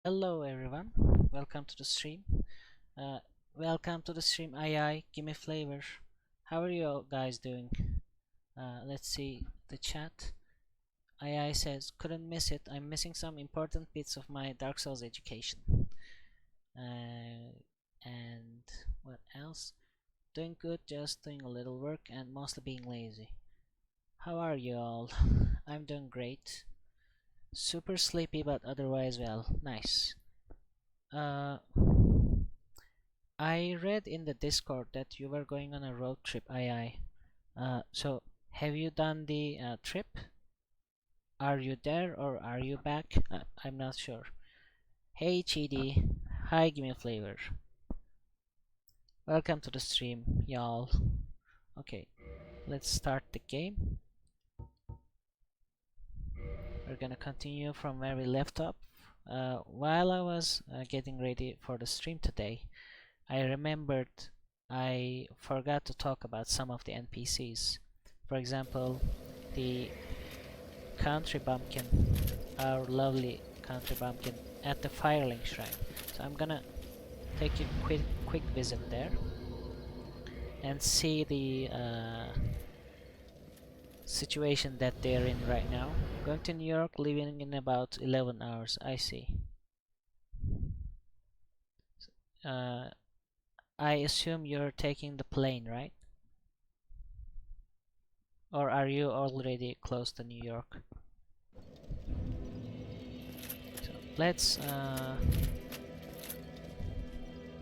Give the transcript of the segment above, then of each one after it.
Hello everyone, welcome to the stream. Uh, Welcome to the stream. Give me flavor. How are you all guys doing? Let's see the chat. Says couldn't miss it. I'm missing some important bits of my Dark Souls education. And what else? Doing good, just doing a little work and mostly being lazy. How are you all? I'm doing great. Super sleepy, but otherwise well. Nice. Uh, I read in the Discord that you were going on a road trip, So have you done the trip? Are you there or are you back? I'm not sure. Hey Chidi, hi, give me a flavor. Welcome to the stream, y'all. Okay, let's start the game. We're gonna continue from where we left off. While I was getting ready for the stream today, I remembered I forgot to talk about some of the NPCs. For example, the country bumpkin, our lovely country bumpkin at the Firelink Shrine. So I'm gonna take a quick visit there and see the situation that they're in right now. Going to New York, leaving in about 11 hours. I see. I assume you're taking the plane, right? Or are you already close to New York? So let's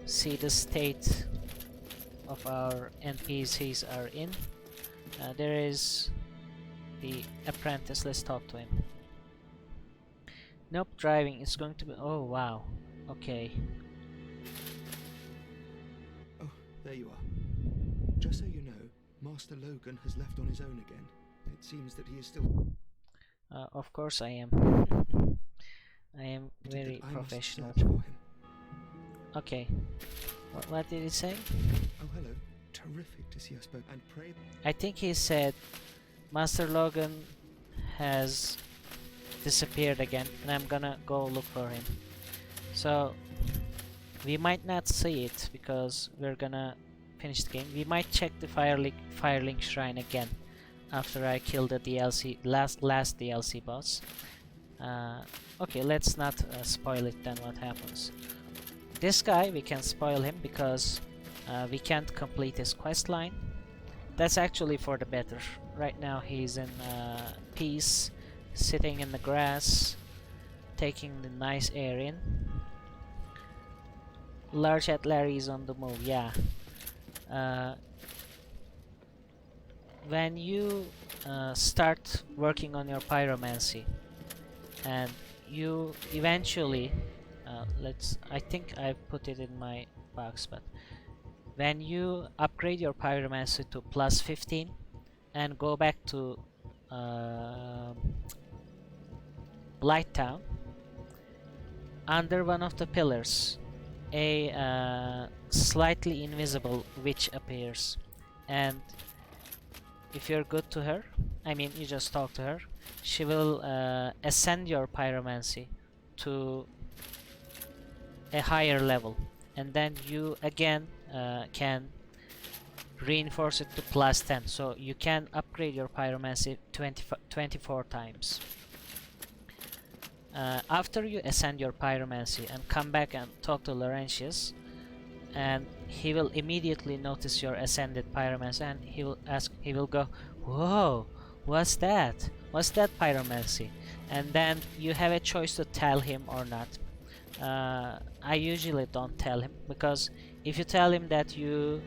see the state of our NPCs are in. There is the apprentice. Let's talk to him. Nope, driving is going to be... Oh, wow. Okay. Oh, there you are. Just so you know, Master Logan has left on his own again. It seems that he is still... Of course I am. I am very professional. Okay. What did he say? Oh, hello. Terrific to see us both. And pray... I think he said Master Logan has disappeared again and I'm gonna go look for him. So we might not see it because we're gonna finish the game. We might check the Firelink Shrine again after I kill the DLC last DLC boss. Okay, let's not spoil it then what happens. This guy, we can spoil him because we can't complete his quest line. That's actually for the better. Right now he's in peace, sitting in the grass, taking the nice air in. Large Hat Larry is on the move, yeah. When you start working on your pyromancy and you eventually I think I've put it in my box, but when you upgrade your pyromancy to plus 15 and go back to Blighttown, under one of the pillars a slightly invisible witch appears, and if you're good to her, I mean you just talk to her, she will ascend your pyromancy to a higher level, and then you again can reinforce it to plus 10, so you can upgrade your pyromancy 24 times. After you ascend your pyromancy and come back and talk to Laurentius, and he will immediately notice your ascended pyromancy and he will go, whoa, what's that pyromancy? And then you have a choice to tell him or not. I usually don't tell him, because if you tell him that you...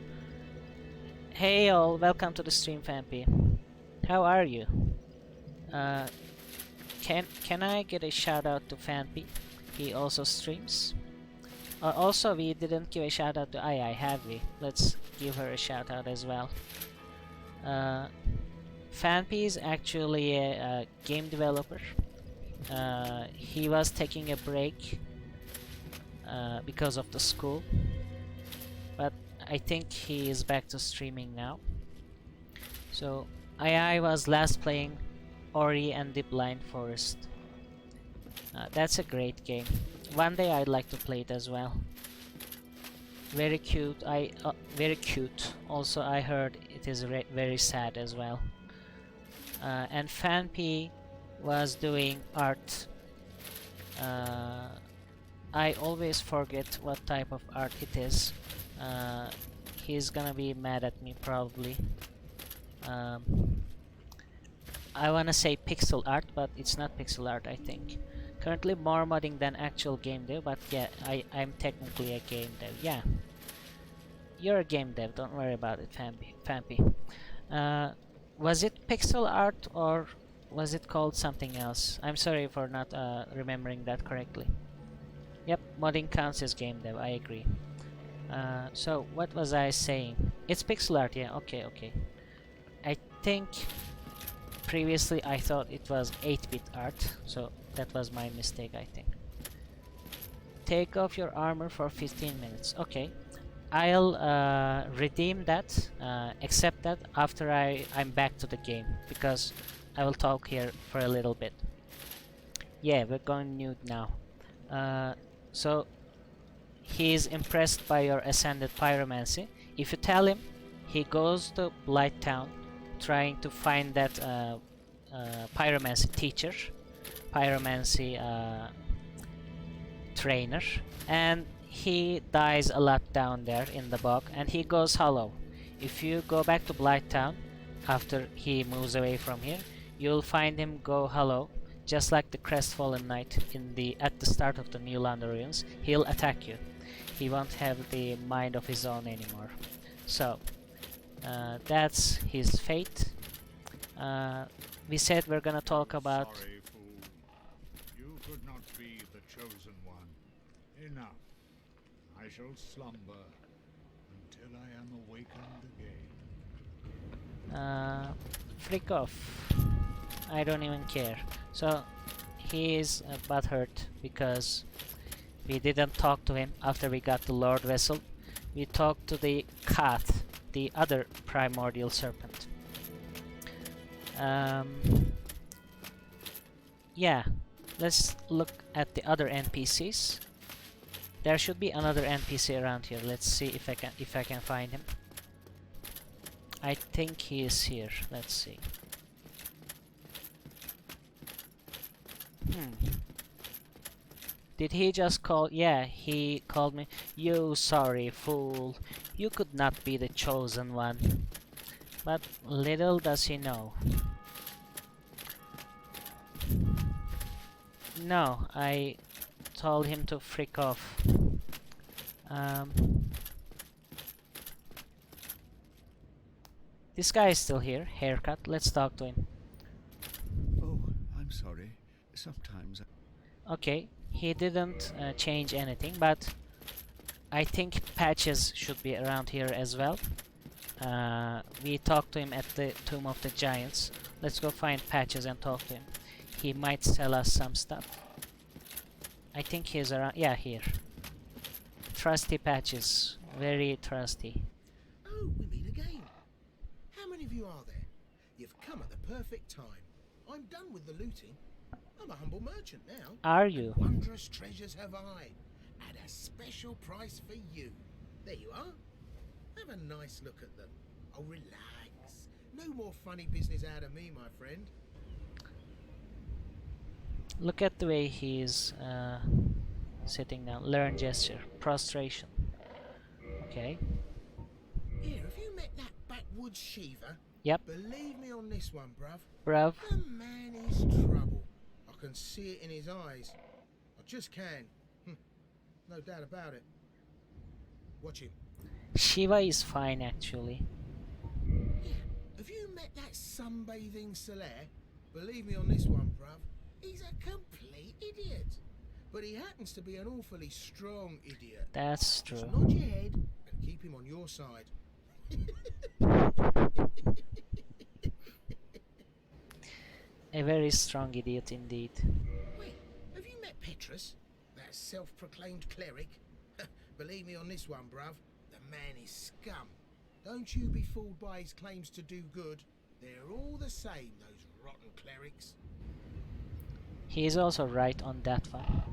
Hey all, welcome to the stream, Fampy. How are you? Can I get a shout out to Fampy? He also streams. Also, we didn't give a shout out to have we? Let's give her a shout out as well. Fampy is actually a game developer. He was taking a break because of the school, but I think he is back to streaming now. So I was last playing Ori and the Blind Forest. That's a great game. One day I'd like to play it as well. Very cute. Very cute. Also, I heard it is very sad as well. And FanP was doing art. I always forget what type of art it is. He's gonna be mad at me probably. I wanna say pixel art, but it's not pixel art, I think. Currently more modding than actual game dev, but yeah, I'm technically a game dev. Yeah, you're a game dev, don't worry about it, Fampy. Was it pixel art or was it called something else? I'm sorry for not remembering that correctly. Yep, modding counts as game dev, I agree. So what was I saying? It's pixel art, yeah, okay. I think previously I thought it was 8-bit art, so that was my mistake, I think. Take off your armor for 15 minutes. Okay, I'll redeem that, accept that after I'm back to the game, because I will talk here for a little bit. Yeah, we're going nude now. So he is impressed by your ascended pyromancy. If you tell him, he goes to Blighttown trying to find that pyromancy teacher, pyromancy trainer, and he dies a lot down there in the bog and he goes hollow. If you go back to Blighttown after he moves away from here, you'll find him go hollow, just like the crestfallen knight at the start of the New Land ruins. He'll attack you. He won't have the mind of his own anymore. So that's his fate. We said we're gonna talk about... Sorry, fool. You could not be the chosen one. Enough. I shall slumber until I am awakened again. Freak off. I don't even care. So he is butthurt because we didn't talk to him after we got the Lord Vessel. We talked to the cat, the other primordial serpent. Yeah, let's look at the other NPCs. There should be another NPC around here. Let's see if I can find him. I think he is here. Let's see. Did he just call? Yeah, he called me. You sorry fool. You could not be the chosen one. But little does he know. No, I told him to freak off. This guy is still here. Haircut. Let's talk to him. Oh, I'm sorry. Sometimes... Okay, he didn't change anything, but I think Patches should be around here as well. We talked to him at the Tomb of the Giants. Let's go find Patches and talk to him. He might sell us some stuff. I think he's around. Yeah, here. Trusty Patches. Very trusty. Oh, we meet again. How many of you are there? You've come at the perfect time. I'm done with the looting. I'm a humble merchant now. Are you? Wondrous treasures have I, at a special price for you. There you are. Have a nice look at them. Oh, relax. No more funny business out of me, my friend. Look at the way he's sitting down. Learn gesture. Prostration. Okay. Here, have you met that backwoods Shiva? Yep. Believe me on this one, bruv. Bruv. The man is trouble. I can see it in his eyes. I just can. No doubt about it. Watch him. Shiva is fine, actually. Yeah. Have you met that sunbathing Solaire? Believe me on this one, bruv. He's a complete idiot. But he happens to be an awfully strong idiot. That's Just true. nod your head and keep him on your side. A very strong idiot indeed. Wait, have you met Petrus? That self-proclaimed cleric? Believe me on this one, bruv. The man is scum. Don't you be fooled by his claims to do good. They're all the same, those rotten clerics. He is also right on that one.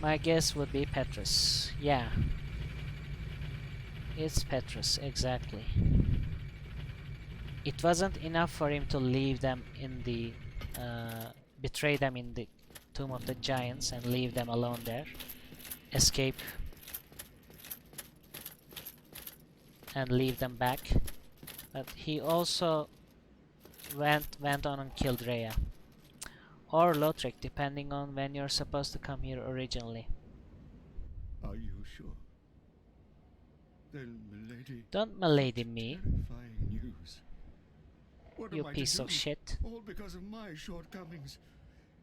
My guess would be Petrus. Yeah. It's Petrus, exactly. It wasn't enough for him to leave them in the... betray them in the Tomb of the Giants and leave them alone there. Escape. And leave them back. But he also went on and killed Rhea. Or Lothric, depending on when you're supposed to come here originally. Are you sure? Then, milady... Don't milady me, Terrifying news. What you am I piece to of do? shit. All because of my shortcomings.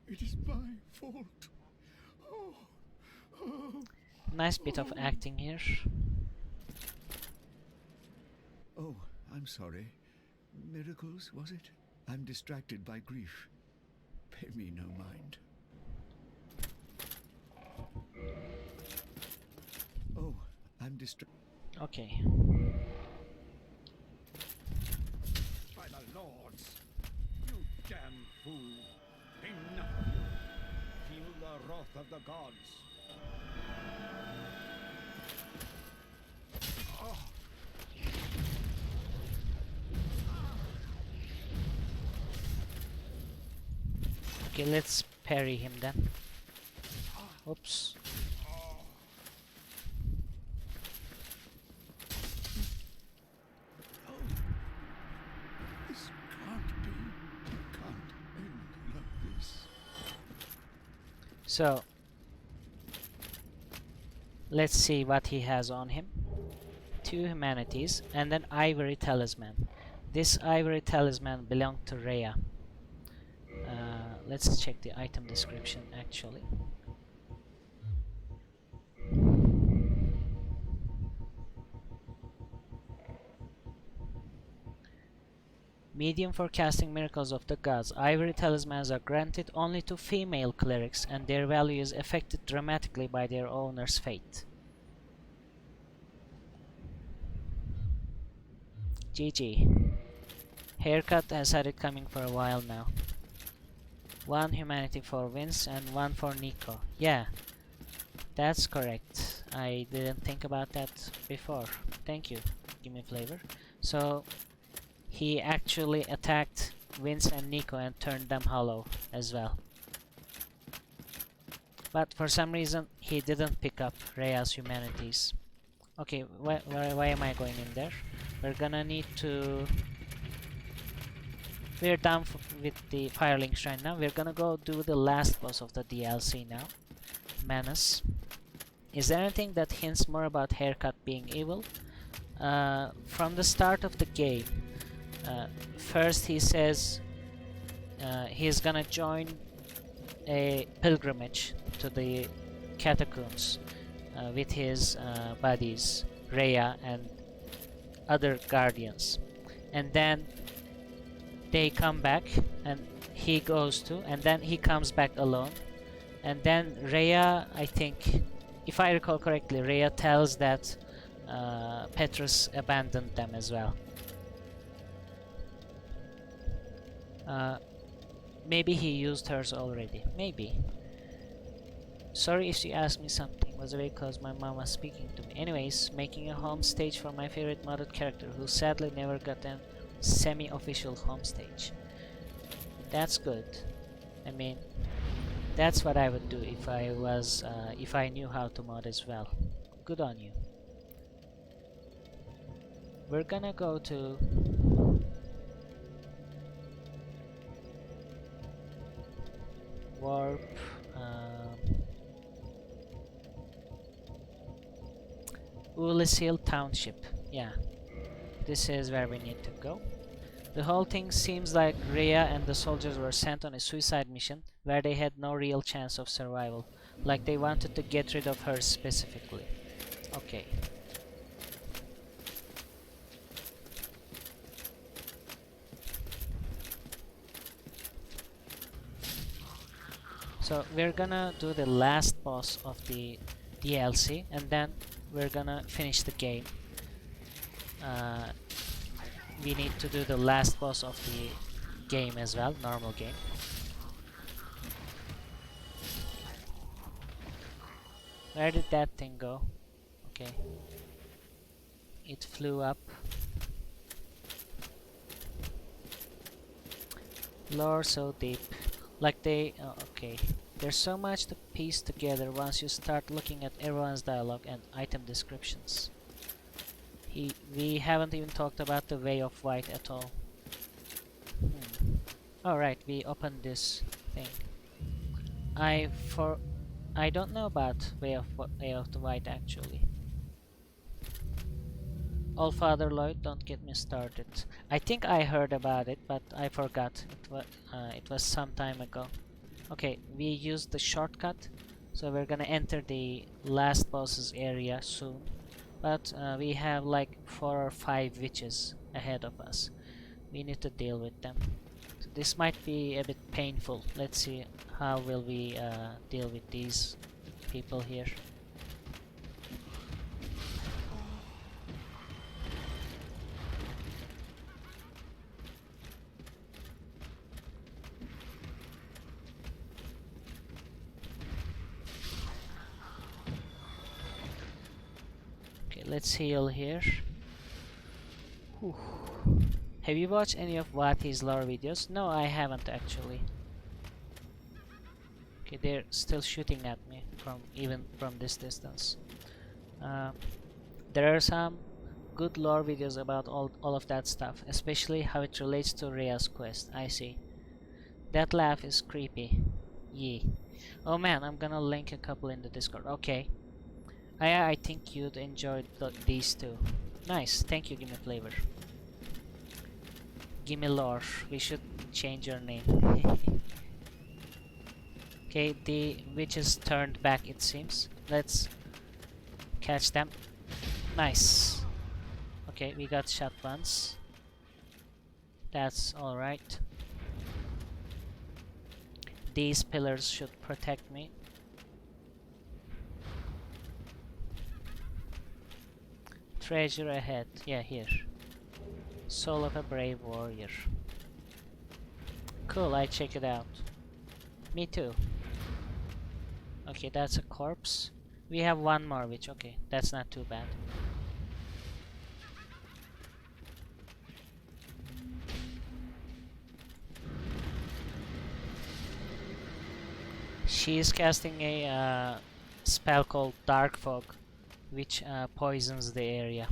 It is my fault. Oh. Oh. Nice bit of acting here. Oh, I'm sorry. Miracles, was it? I'm distracted by grief. Pay me no mind. Oh, I'm distracted. Okay. By the lords! You damn fool! Enough of you! Feel the wrath of the gods! Okay, let's parry him then. Oops. This can't be. It can't end like this. So, let's see what he has on him. 2 humanities and an Ivory Talisman. This Ivory Talisman belonged to Rhea. Let's check the item description actually. Medium for casting miracles of the gods. Ivory talismans are granted only to female clerics and their value is affected dramatically by their owner's fate. GG. Haircut has had it coming for a while now. 1 humanity for Vince and 1 for Nico. Yeah, that's correct. I didn't think about that before. Thank you. Give me flavor. So he actually attacked Vince and Nico and turned them hollow as well. But for some reason he didn't pick up Rhea's humanities. Okay, why am I going in there? We're gonna need to... We're done with the Firelink Shrine now. We're gonna go do the last boss of the DLC now. Menace. Is there anything that hints more about Haircut being evil? From the start of the game, first he says he's gonna join a pilgrimage to the catacombs with his buddies, Rhea and other guardians. And then they come back and he goes to, and then he comes back alone. And then Rhea, I think, if I recall correctly, Rhea tells that Petrus abandoned them as well. Maybe he used hers already. Maybe. Sorry if you asked me something. It was very close. My mom was speaking to me. Anyways, making a home stage for my favorite modded character who sadly never got a semi-official home stage. That's good. I mean, that's what I would do if I was, if I knew how to mod as well. Good on you. We're gonna go to warp. Ulis Hill Township. Yeah, this is where we need to go. The whole thing seems like Rhea and the soldiers were sent on a suicide mission where they had no real chance of survival. Like they wanted to get rid of her specifically. Okay. So we're gonna do the last boss of the DLC and then we're gonna finish the game. We need to do the last boss of the game as well, normal game. Where did that thing go? Okay. It flew up. Lore so deep. Like they... oh, okay. There's so much to piece together once you start looking at everyone's dialogue and item descriptions. We haven't even talked about the Way of White at all. Alright, we opened this thing. I don't know about Way of the White actually. All Father Lloyd, don't get me started. I think I heard about it, but I forgot. It was some time ago. Okay, we used the shortcut, so we're gonna enter the last boss's area soon. But we have like 4 or 5 witches ahead of us. We need to deal with them. So this might be a bit painful. Let's see how will we deal with these people here. Let's heal here. Whew. Have you watched any of Wati's lore videos? No, I haven't actually. Okay, they're still shooting at me even from this distance. There are some good lore videos about all of that stuff, especially how it relates to Rhea's quest. I see. That laugh is creepy. Yee. Oh man, I'm gonna link a couple in the Discord. Okay. I think you'd enjoy these two. Nice, thank you, Gimme Flavor. Gimme Lore, we should change your name. Okay, the witches turned back it seems. Let's catch them. Nice. Okay, we got shot once. That's alright. These pillars should protect me. Treasure ahead. Yeah, here. Soul of a brave warrior. Cool, I check it out. Me too. Okay, that's a corpse. We have one more witch. Okay, that's not too bad. She is casting a spell called Dark Fog, which poisons the area.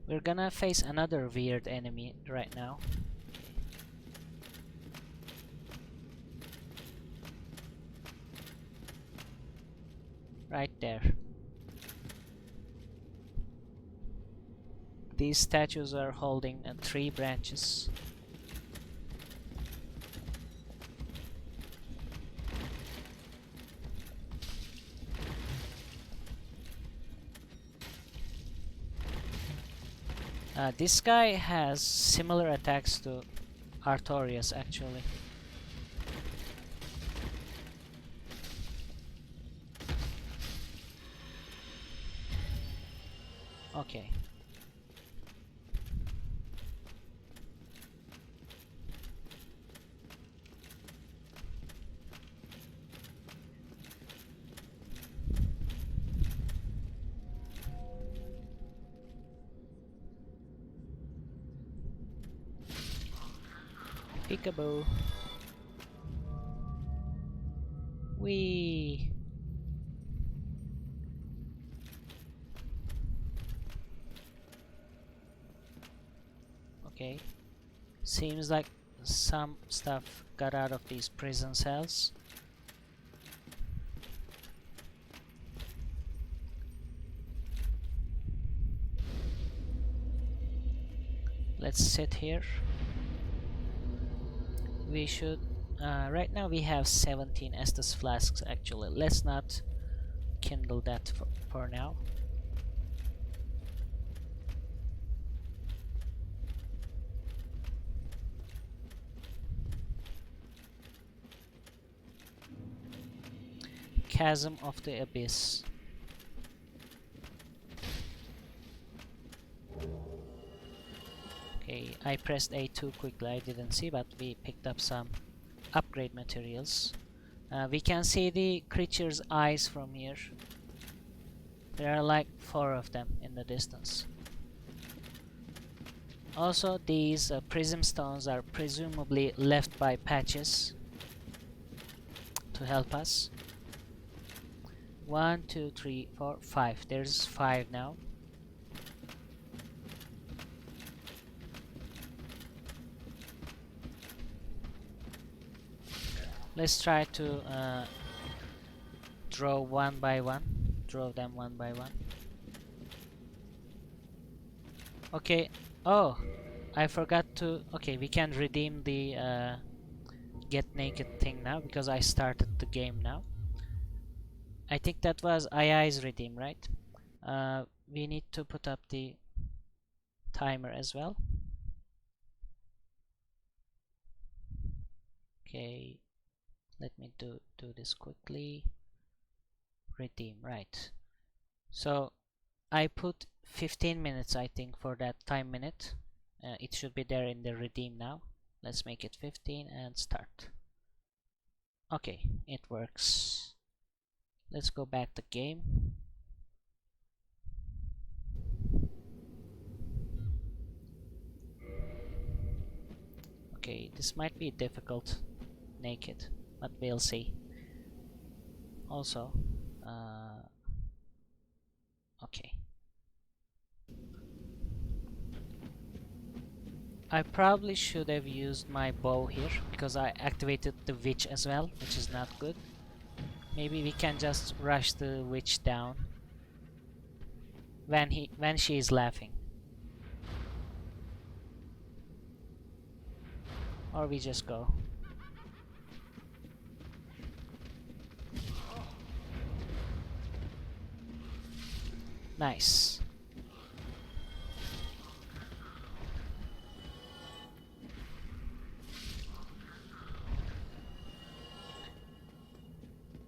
We're gonna face another weird enemy right now. Right there. These statues are holding 3 branches. This guy has similar attacks to Artorias actually. Okay. Peekaboo. Wee. Okay. Seems like some stuff got out of these prison cells. Let's sit here. We should right now we have 17 Estus flasks actually. Let's not kindle that for now. Chasm of the Abyss. Okay, I pressed A too quickly, I didn't see, but we picked up some upgrade materials. We can see the creature's eyes from here. There are like 4 of them in the distance. Also, these Prism Stones are presumably left by Patches to help us. 1, 2, 3, 4, 5. There's 5 now. Let's try to draw one by one. Draw them one by one. Okay. Oh, I forgot to. Okay, we can redeem the get naked thing now because I started the game now. I think that was II's redeem, right? We need to put up the timer as well. Okay, let me do this quickly. Redeem, right. So I put 15 minutes, I think, for that time minute. It should be there in the redeem now. Let's make it 15 and start. Okay, it works. Let's go back to game. Okay, this might be difficult naked, but we'll see. Also, okay. I probably should have used my bow here because I activated the witch as well, which is not good. Maybe we can just rush the witch down when she is laughing. Or we just go. Nice.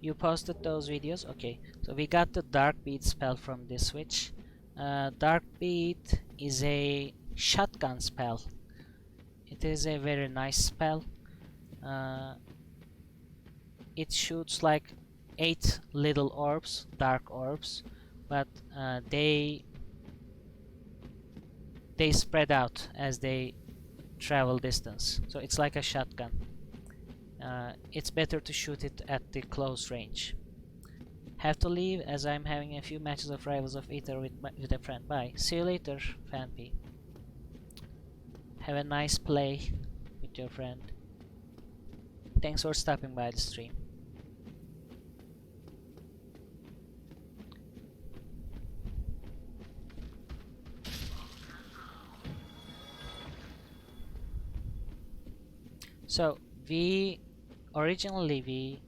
You posted those videos? Okay. So we got the Dark Bead spell from this witch. Dark Bead is a shotgun spell. It is a very nice spell. It shoots like 8 little orbs, dark orbs, but they spread out as they travel distance. So it's like a shotgun. It's better to shoot it at the close range. Have to leave as I'm having a few matches of Rivals of Ether with a friend. Bye. See you later, Fanpy. Have a nice play with your friend. Thanks for stopping by the stream. So originally we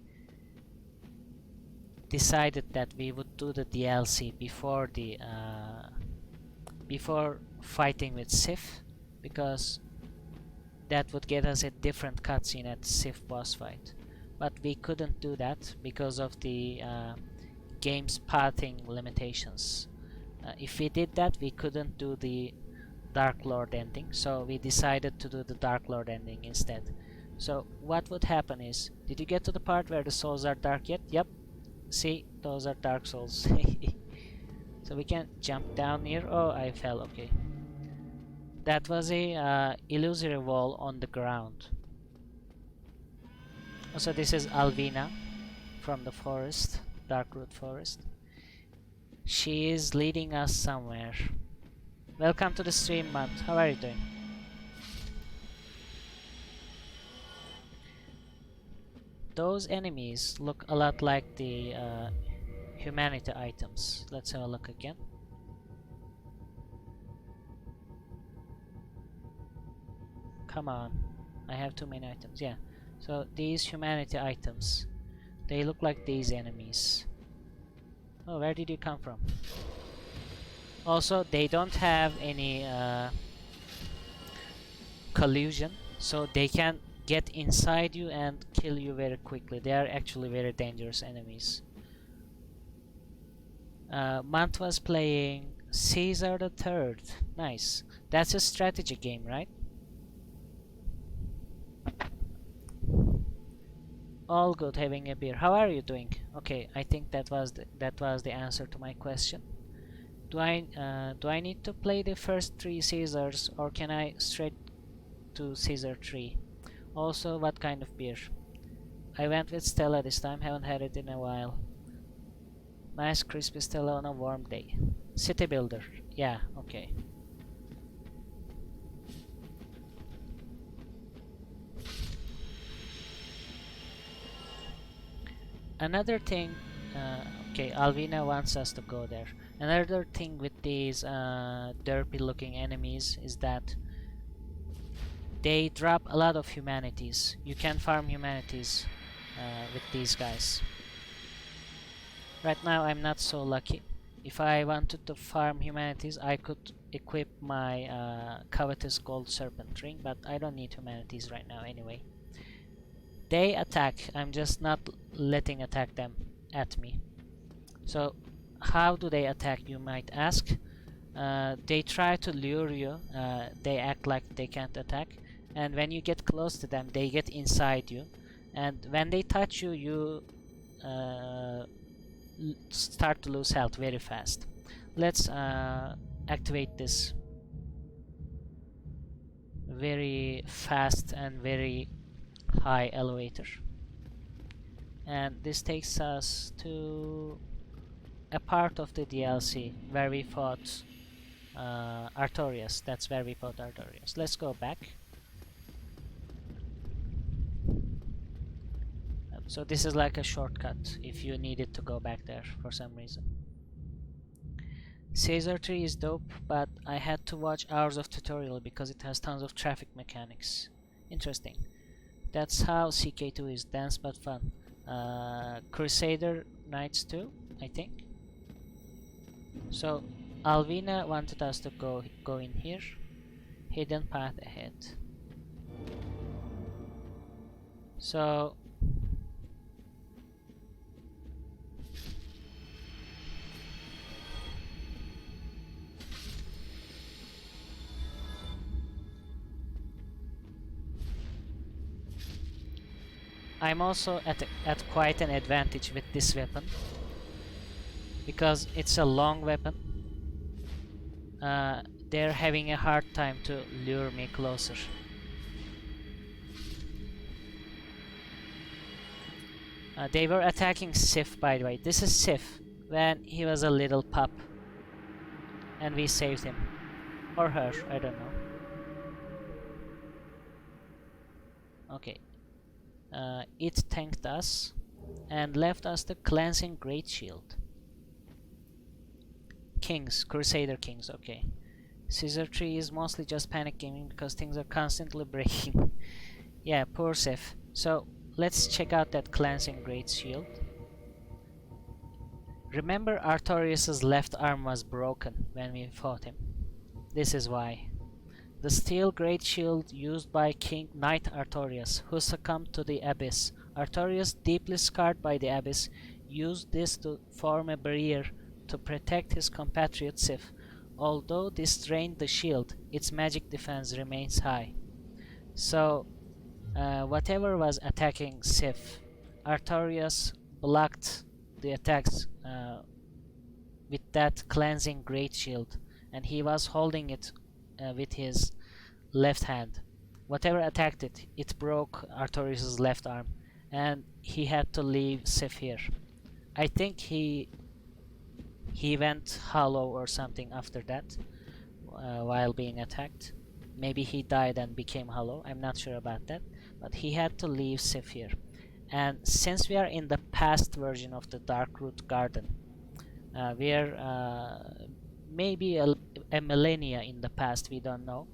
decided that we would do the DLC before the before fighting with Sif, because that would get us a different cutscene at Sif boss fight. But we couldn't do that because of the game's pathing limitations. If we did that, we couldn't do the Dark Lord ending, so we decided to do the Dark Lord ending instead. So what would happen is, did you get to the part where the souls are dark yet? Yep. See, those are dark souls. So we can jump down here. Oh, I fell. Okay. That was a illusory wall on the ground. Also, this is Alvina from the forest, Darkroot Forest. She is leading us somewhere. Welcome to the stream, Matt. How are you doing? Those enemies look a lot like the humanity items. Let's have a look again. Come on, I have too many items. Yeah, so these humanity items, they look like these enemies. Oh, where did you come from? Also, they don't have any collusion, so they can get inside you and kill you very quickly. They are actually very dangerous enemies. Mant was playing Caesar the Third. Nice. That's a strategy game, right? All good, having a beer. How are you doing? Okay, I think that was the answer to my question. Do I need to play the first 3 Caesars, or can I straight to Caesar 3? Also, what kind of beer? I went with Stella this time, haven't had it in a while. Nice crispy Stella on a warm day. City builder, yeah, okay. Another thing, okay, Alvina wants us to go there. Another thing with these derpy looking enemies is that they drop a lot of humanities. You can farm humanities with these guys. Right now I'm not so lucky. If I wanted to farm humanities, I could equip my covetous gold serpent ring, but I don't need humanities right now anyway. They attack, I'm just not letting attack them at me. So how do they attack, you might ask? They try to lure you, they act like they can't attack, and when you get close to them they get inside you, and when they touch you, you start to lose health very fast. Let's activate this very fast and very high elevator, and this takes us to a part of the DLC where we fought Artorias. That's where we fought Artorias. Let's go back. So this is like a shortcut if you needed to go back there for some reason. Caesar 3 is dope, but I had to watch hours of tutorial because it has tons of traffic mechanics. Interesting. That's how CK2 is, dense but fun. Crusader Knights 2, I think. So Alvina wanted us to go in here. Hidden path ahead. So I'm also at quite an advantage with this weapon because it's a long weapon. They're having a hard time to lure me closer. They were attacking Sif, by the way. This is Sif when he was a little pup, and we saved him, or her, I don't know. Okay. It tanked us and left us the cleansing great shield. Kings, Crusader Kings, okay. Caesar 3 is mostly just panic gaming because things are constantly breaking. Yeah, poor Sif. So let's check out that cleansing great shield. Remember, Artorias' left arm was broken when we fought him. This is why. The steel great shield used by King Knight Artorias, who succumbed to the abyss. Artorias, deeply scarred by the abyss, used this to form a barrier to protect his compatriot Sif. Although this drained the shield, its magic defense remains high. So, whatever was attacking Sif, Artorias blocked the attacks with that cleansing great shield, and he was holding it with his left hand. Whatever attacked it, it broke Artorias' left arm, and he had to leave Sif here. I think he went hollow or something after that while being attacked. Maybe he died and became hollow, I'm not sure about that, but he had to leave Sif here. And since we are in the past version of the Darkroot Garden, we are maybe a millennia in the past, we don't know.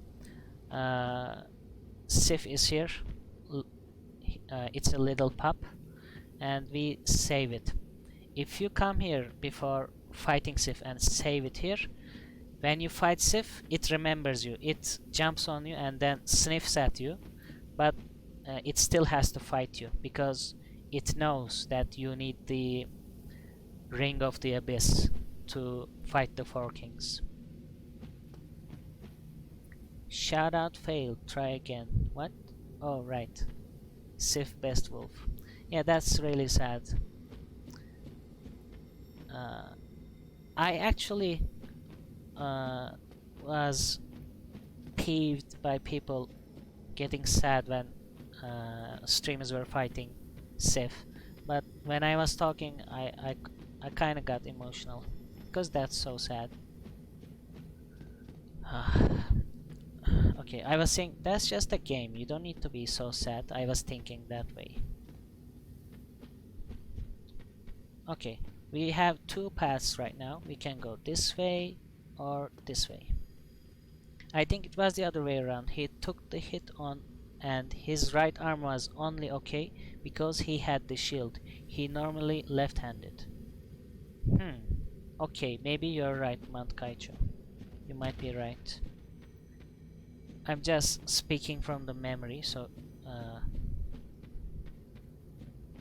Sif is here. It's a little pup, and we save it. If you come here before fighting Sif and save it here, when you fight Sif, it remembers you. It jumps on you and then sniffs at you, but it still has to fight you because it knows that you need the Ring of the Abyss to fight the Four Kings. Shoutout failed, try again. What? Oh, right. Sif Best Wolf. Yeah, that's really sad. I actually was peeved by people getting sad when streamers were fighting Sif, but when I was talking, I kind of got emotional because that's so sad. Okay, I was saying that's just a game. You don't need to be so sad. I was thinking that way. Okay, we have two paths right now. We can go this way or this way. I think it was the other way around. He took the hit on and his right arm was only okay because he had the shield. He normally left-handed. Okay, maybe you're right, Mount Kaicho. You might be right. I'm just speaking from the memory, so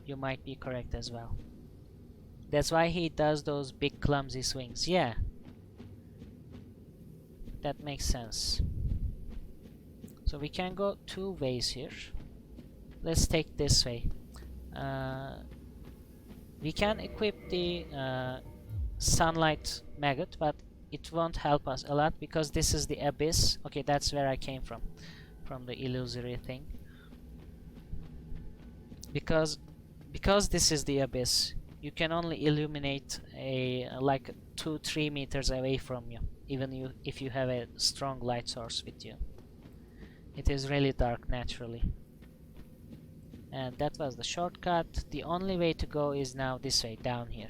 you might be correct as well. That's why he does those big clumsy swings. Yeah, that makes sense. So we can go two ways here. Let's take this way. We can equip the sunlight maggot, but it won't help us a lot because this is the abyss. Okay, that's where I came from the illusory thing. Because this is the abyss, you can only illuminate a like 2-3 meters away from you, even if you have a strong light source with you. It is really dark naturally. And that was the shortcut. The only way to go is now this way, down here.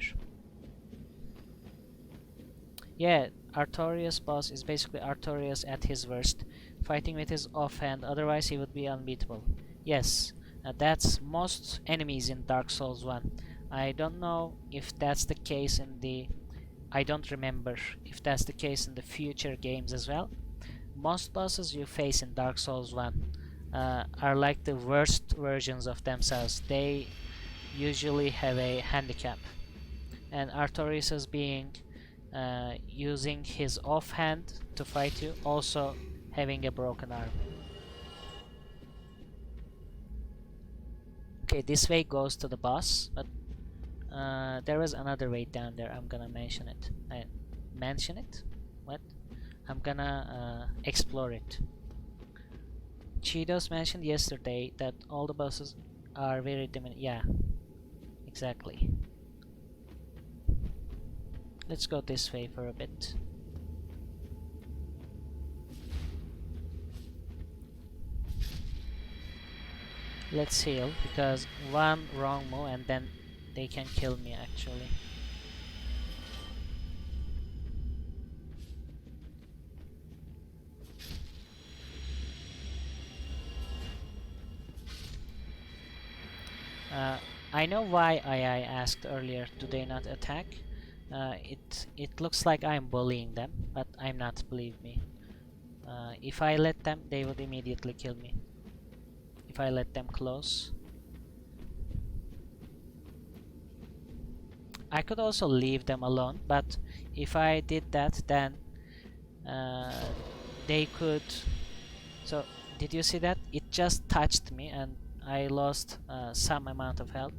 Yeah, Artorias boss is basically Artorias at his worst, fighting with his offhand, otherwise he would be unbeatable. Yes, that's most enemies in Dark Souls 1. I don't know if that's the case in the... I don't remember if that's the case in the future games as well. Most bosses you face in Dark Souls 1 are like the worst versions of themselves. They usually have a handicap. And Artorias is being using his offhand to fight you, also having a broken arm. Okay, this way goes to the boss, but there was another way down there. I'm gonna mention it. Mention it? What? I'm gonna explore it. Cheetos mentioned yesterday that all the bosses are very diminished. Yeah, exactly. Let's go this way for a bit. Let's heal, because one wrong move and then they can kill me actually. I know why I asked earlier, do they not attack? It looks like I'm bullying them, but I'm not, believe me. If I let them, they would immediately kill me. If I let them close. I could also leave them alone, but if I did that, then they could... So, did you see that? It just touched me and I lost some amount of health.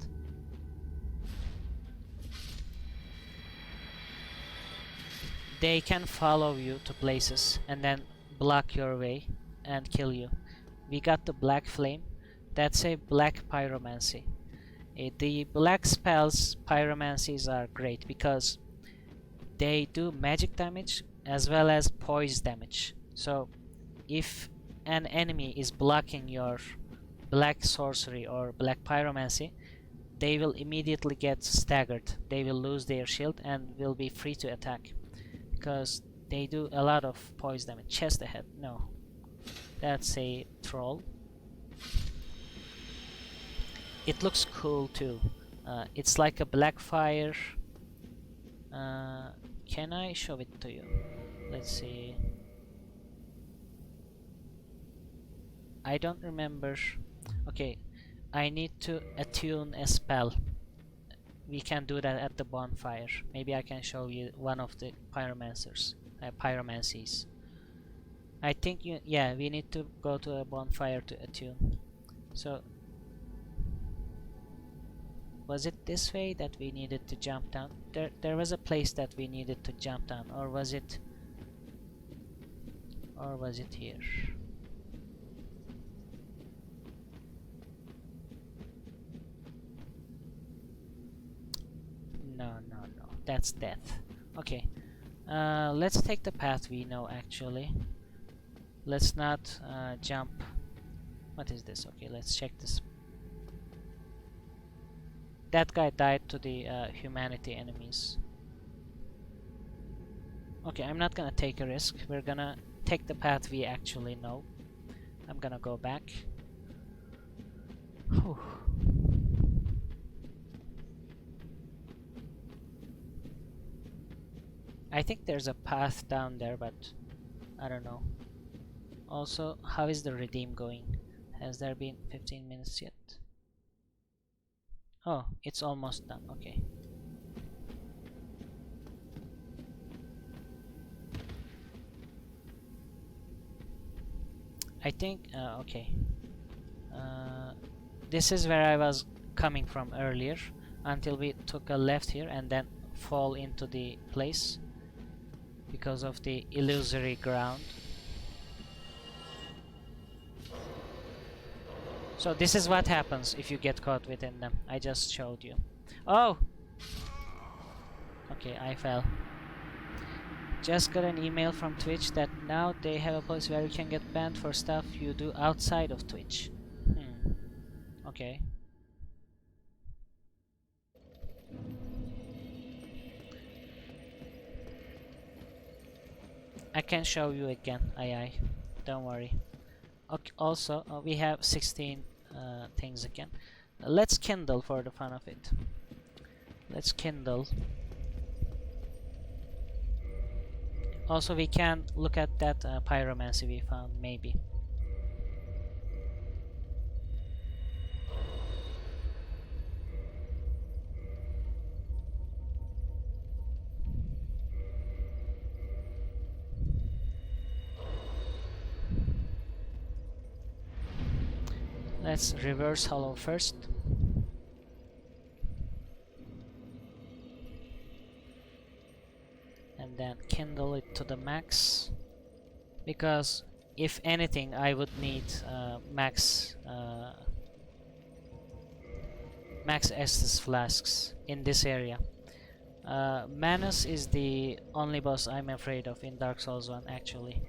They can follow you to places and then block your way and kill you. We got the black flame. That's a black pyromancy. The black spells, pyromancies, are great because they do magic damage as well as poise damage. So if an enemy is blocking your black sorcery or black pyromancy, they will immediately get staggered. They will lose their shield and will be free to attack because they do a lot of poise damage. Chest ahead, no, that's a troll. It looks cool too. It's like a black fire. Can I show it to you? Let's see. I don't remember. Okay, I need to attune a spell. We can do that at the bonfire. Maybe I can show you one of the pyromancies. I think yeah, we need to go to a bonfire to attune. So Was it this way that we needed to jump down? There was a place that we needed to jump down, or was it here? No, that's death. Okay, let's take the path we know actually. Let's not jump. What is this? Okay, let's check this. That guy died to the humanity enemies. Okay, I'm not gonna take a risk. We're gonna take the path we actually know. I'm gonna go back. Whew. I think there's a path down there, but I don't know. Also, how is the redeem going? Has there been 15 minutes yet? Oh, it's almost done. Okay. I think, okay. This is where I was coming from earlier, until we took a left here and then fall into the place because of the illusory ground. So this is what happens if you get caught within them. I just showed you. Oh! Okay, I fell. Just got an email from Twitch that now they have a policy where you can get banned for stuff you do outside of Twitch. Okay. I can show you again, aye. Don't worry. Okay, also, we have 16 things again. Let's kindle for the fun of it. Let's kindle. Also, we can look at that pyromancy we found, maybe. Let's reverse hollow first. And then kindle it to the max. Because if anything, I would need max Estus flasks in this area. Manus is the only boss I'm afraid of in Dark Souls 1 actually.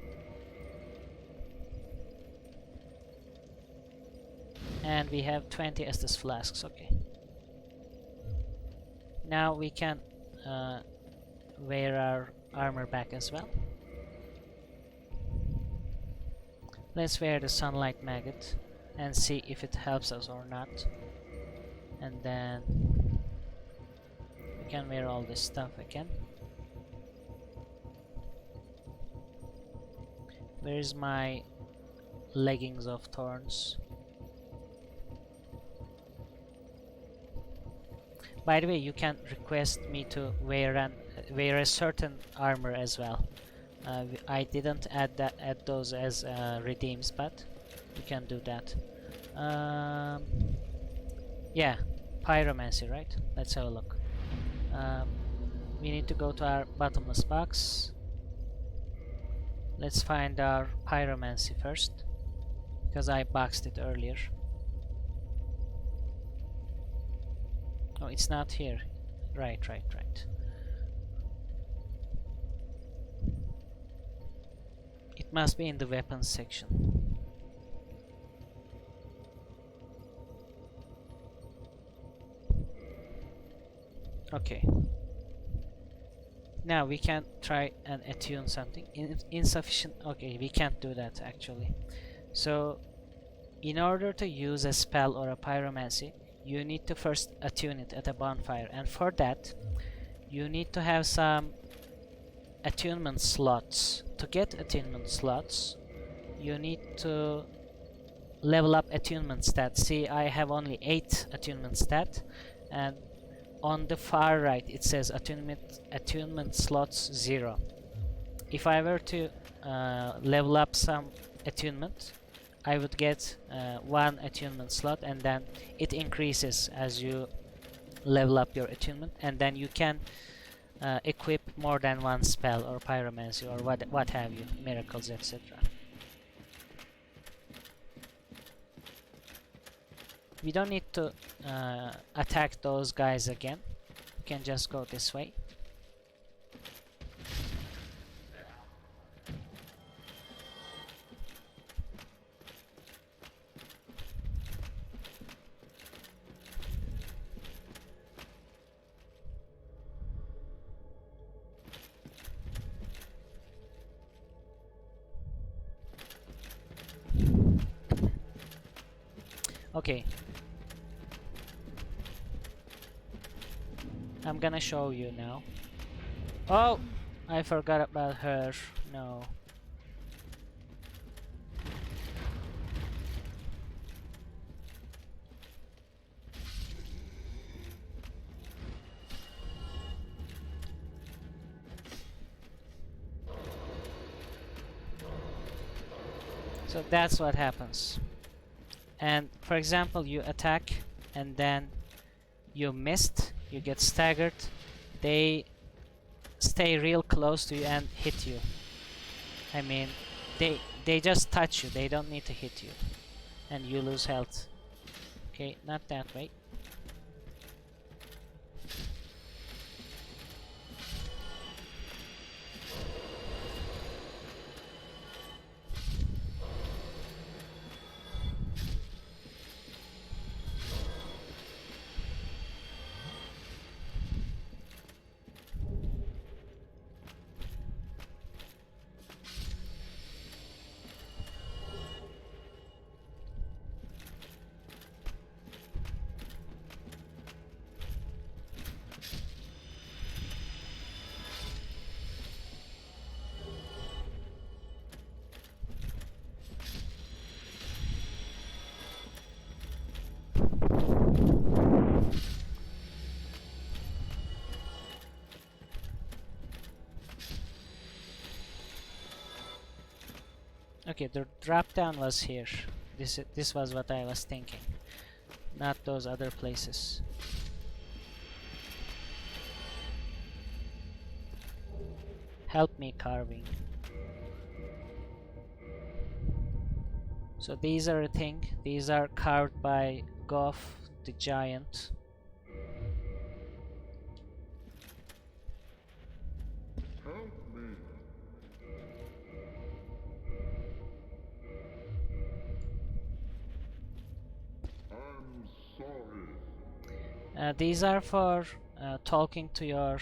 And we have 20 Estus flasks, okay. Now we can wear our armor back as well. Let's wear the sunlight maggot and see if it helps us or not. And then we can wear all this stuff again. Where is my leggings of thorns? By the way, you can request me to wear a certain armor as well. I didn't add those as redeems, but you can do that. Yeah, pyromancy, right? Let's have a look. We need to go to our bottomless box. Let's find our pyromancy first, because I boxed it earlier. Oh, it's not here. Right. It must be in the weapons section. Okay. Now we can try and attune something. Insufficient. Okay, we can't do that actually. So, in order to use a spell or a pyromancy, you need to first attune it at a bonfire, and for that you need to have some attunement slots. To get attunement slots, you need to level up attunement stat. See, I have only 8 attunement stat, and on the far right it says attunement slots 0. If I were to level up some attunement, I would get 1 attunement slot, and then it increases as you level up your attunement, and then you can equip more than one spell or pyromancy or what have you, miracles, etc. We don't need to attack those guys again. We can just go this way. Okay. I'm gonna show you now. Oh! I forgot about her. No. So that's what happens. And for example, you attack and then you missed, you get staggered, they stay real close to you and hit you. I mean, they just touch you, they don't need to hit you, and you lose health. Okay, not that way. Okay, the drop down was here. This was what I was thinking, not those other places. Help me, carving. So these are a thing. These are carved by Goff the giant. Help me. I'm sorry. These are for talking to your,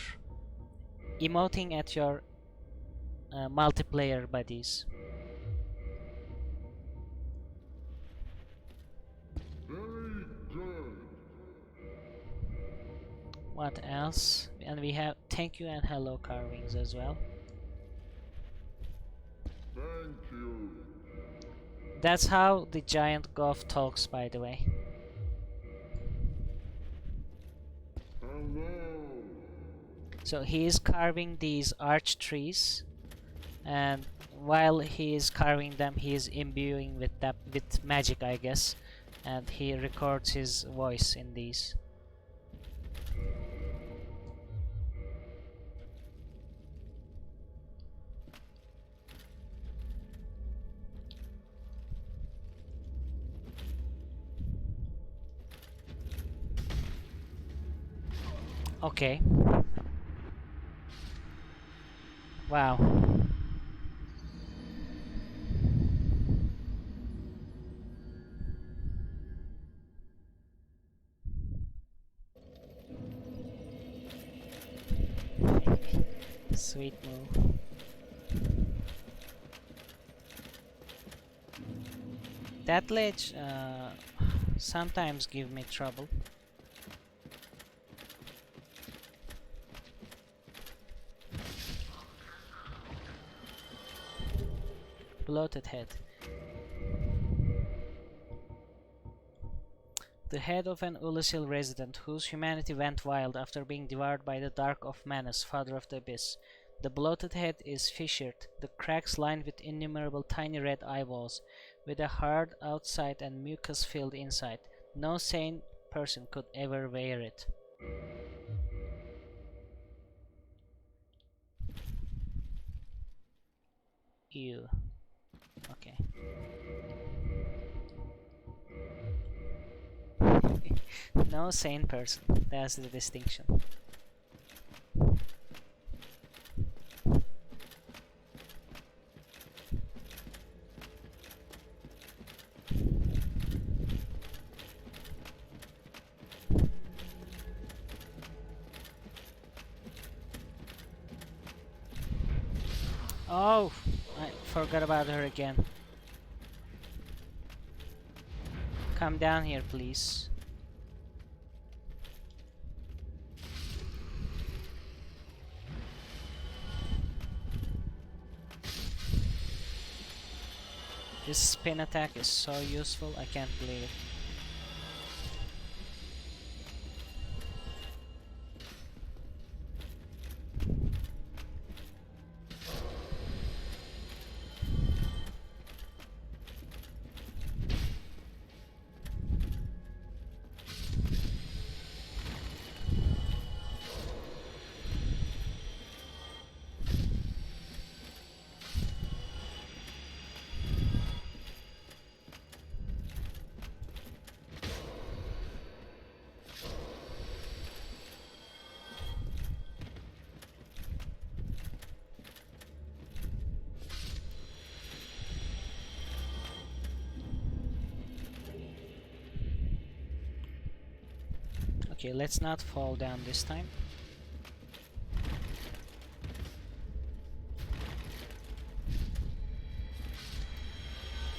emoting at your multiplayer buddies. Very good. What else? And we have thank you and hello carvings as well. Thank you. That's how the giant Goff talks, by the way. Hello. So he is carving these arch trees, and while he is carving them, he is imbuing with that with magic, I guess, and he records his voice in these. Okay. Wow. Sweet move. That ledge sometimes give me trouble. Bloated Head. The head of an Ulusil resident whose humanity went wild after being devoured by the dark of Menace, father of the abyss. The bloated head is fissured, the cracks lined with innumerable tiny red eyeballs, with a hard outside and mucus-filled inside. No sane person could ever wear it. Ew. Okay. No sane person. That's the distinction. Oh, I forgot about her again. Come down here, please. This spin attack is so useful, I can't believe it. Okay, let's not fall down this time.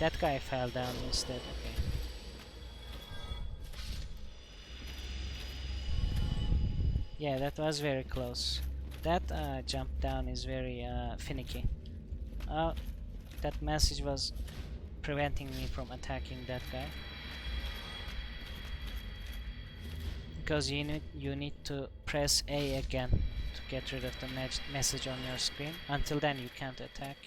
That guy fell down instead, okay. Yeah, that was very close. That jump down is very finicky. That message was preventing me from attacking that guy. Because you need to press A again to get rid of the message on your screen. Until then you can't attack.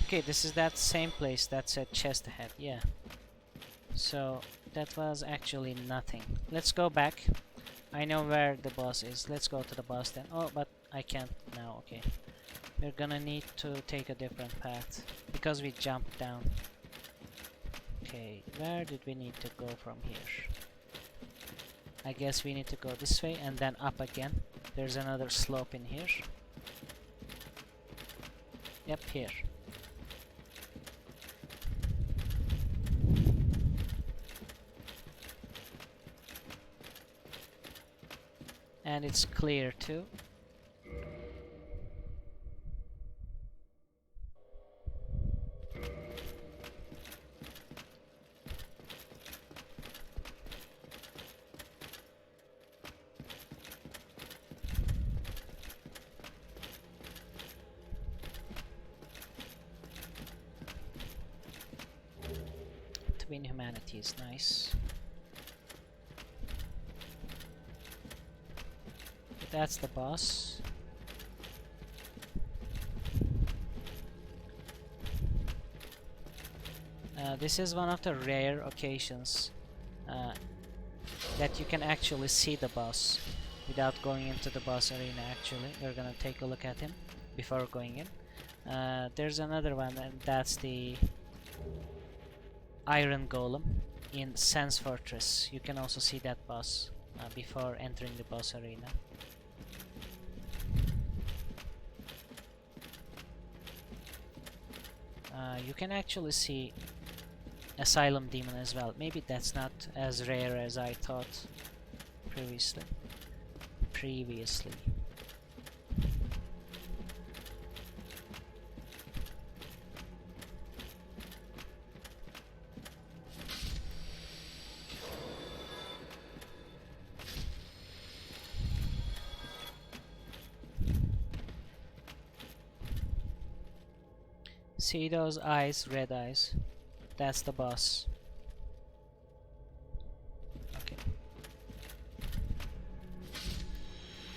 Okay, this is that same place that said chest ahead, yeah. So that was actually nothing. Let's go back. I know where the boss is. Let's go to the boss then. Oh, but I can't now, okay. We're gonna need to take a different path because we jumped down. Okay, where did we need to go from here? I guess we need to go this way and then up again. There's another slope in here. Yep, here. And it's clear too. Twin humanity is nice. That's the boss. This is one of the rare occasions that you can actually see the boss without going into the boss arena. Actually, we're gonna take a look at him before going in. There's another one, and that's the Iron Golem in Sense Fortress. You can also see that boss before entering the boss arena. You can actually see Asylum Demon as well. Maybe that's not as rare as I thought previously. See those eyes, red eyes? That's the boss. Okay.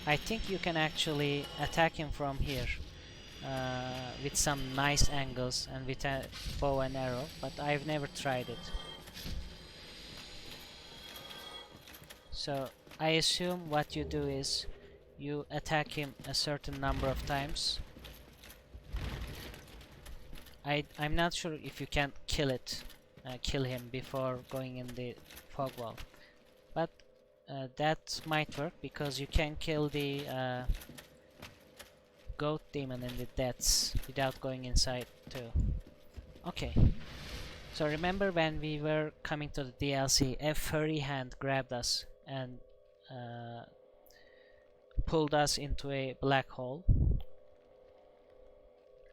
I think you can actually attack him from here with some nice angles and with a bow and arrow, but I've never tried it. So I assume what you do is you attack him a certain number of times. I'm not sure if you can kill him before going in the fog wall, but that might work because you can kill the goat demon in the depths without going inside too. Okay, so remember when we were coming to the DLC, a furry hand grabbed us and pulled us into a black hole.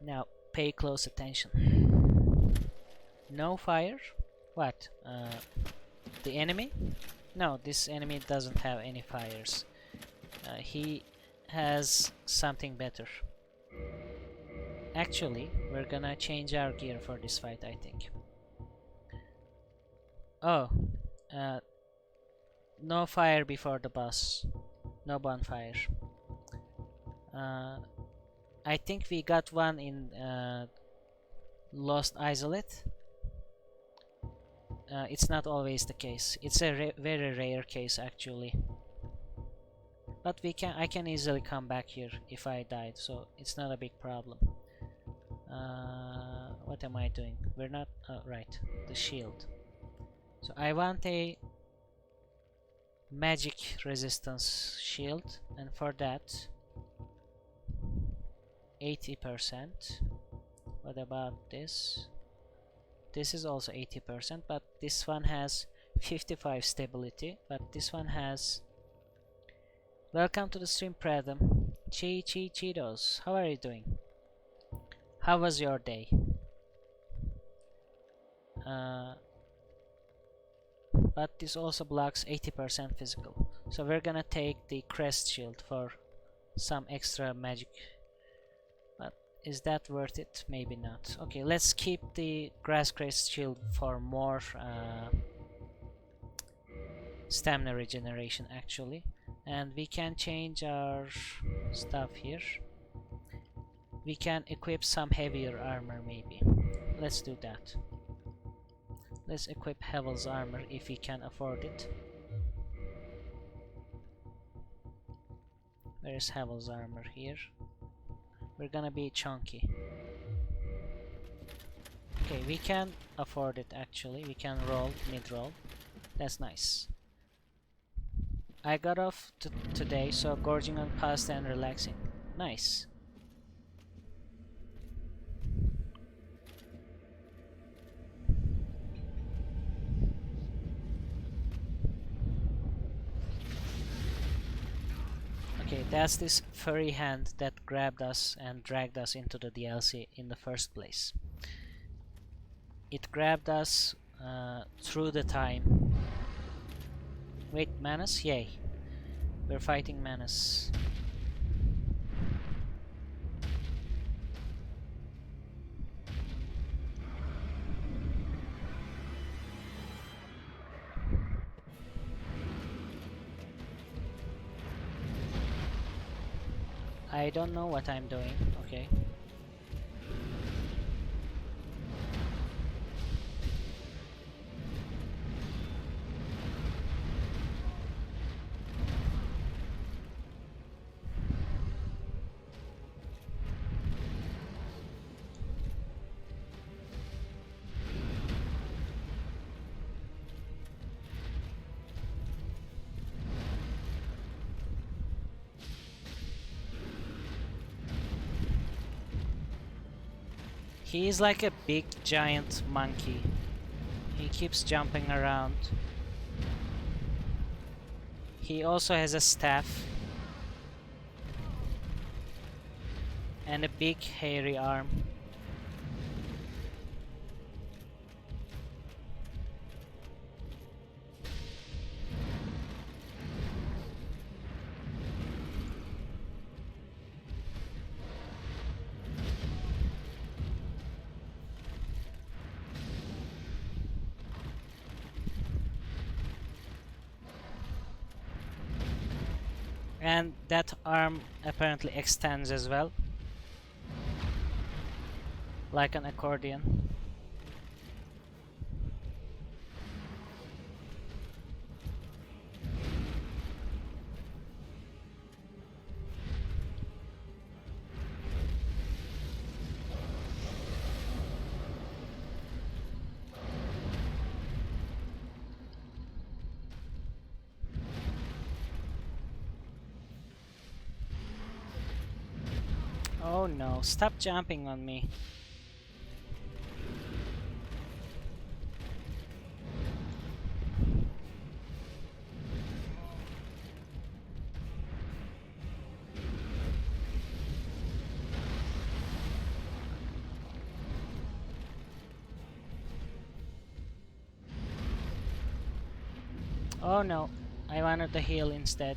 Now pay close attention. No fire? What? The enemy? No, this enemy doesn't have any fires. He has something better. Actually, we're gonna change our gear for this fight, I think. Oh, no fire before the boss. No bonfire. I think we got one in Lost Isolate. It's not always the case. It's a very rare case actually. But I can easily come back here if I died, so it's not a big problem. What am I doing? We're not right. The shield. So I want a magic resistance shield, and for that 80%. What about this? This is also 80%, but this one has 55 stability, but this one has... Welcome to the stream, Pradam. Cheetos, how are you doing? How was your day? But this also blocks 80% physical, so we're gonna take the crest shield for some extra magic. But is that worth it? Maybe not. Okay, let's keep the grass crest shield for more stamina regeneration actually. And we can change our stuff here. We can equip some heavier armor maybe. Let's do that. Let's equip Hevel's armor if we can afford it. Where is Hevel's armor? Here. We're gonna be chunky. Okay, we can afford it actually. We can roll, mid-roll. That's nice. I got off today, so gorging on pasta and relaxing. Nice. Okay, that's this furry hand that grabbed us and dragged us into the DLC in the first place. It grabbed us through the time. Wait, Menace? Yay. We're fighting Menace. I don't know what I'm doing. Okay. He is like a big giant monkey. He keeps jumping around. He also has a staff and a big hairy arm. And that arm apparently extends as well, like an accordion. no, stop jumping on me. Oh no, I wanted to heal instead.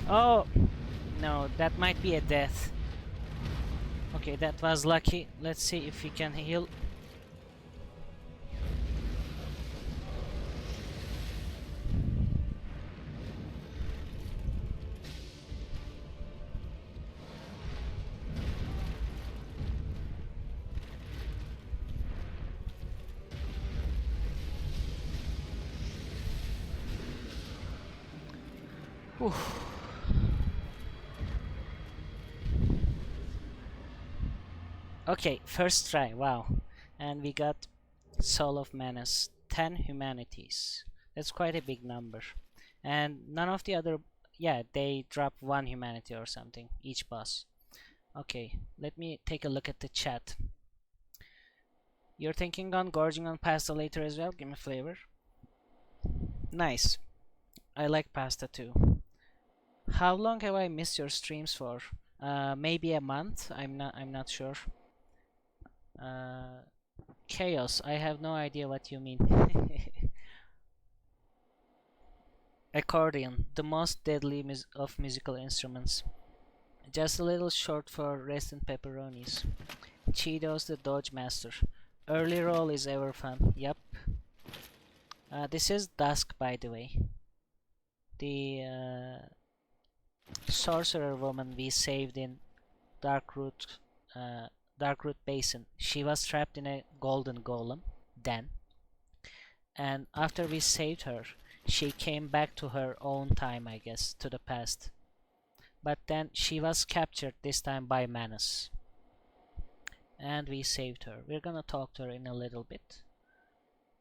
Oh no, that might be a death. Okay, that was lucky. Let's see if we can heal. Oof. Okay, first try, wow. And we got Soul of Menace, 10 humanities. That's quite a big number. And none of the other, yeah, they drop 1 humanity or something, each boss. Okay, let me take a look at the chat. You're thinking on gorging on pasta later as well? Give me flavor. Nice. I like pasta too. How long have I missed your streams for? Maybe a month. I'm not sure. Chaos. I have no idea what you mean. Accordion, the most deadly of musical instruments. Just a little short for rest and pepperonis. Cheetos, the Dodge Master. Early roll is ever fun. Yup. This is Dusk, by the way. The sorcerer woman we saved in Darkroot Basin. She was trapped in a golden golem den, and after we saved her, she came back to her own time, I guess, to the past. But then she was captured, this time by Manus, and we saved her. We're gonna talk to her in a little bit.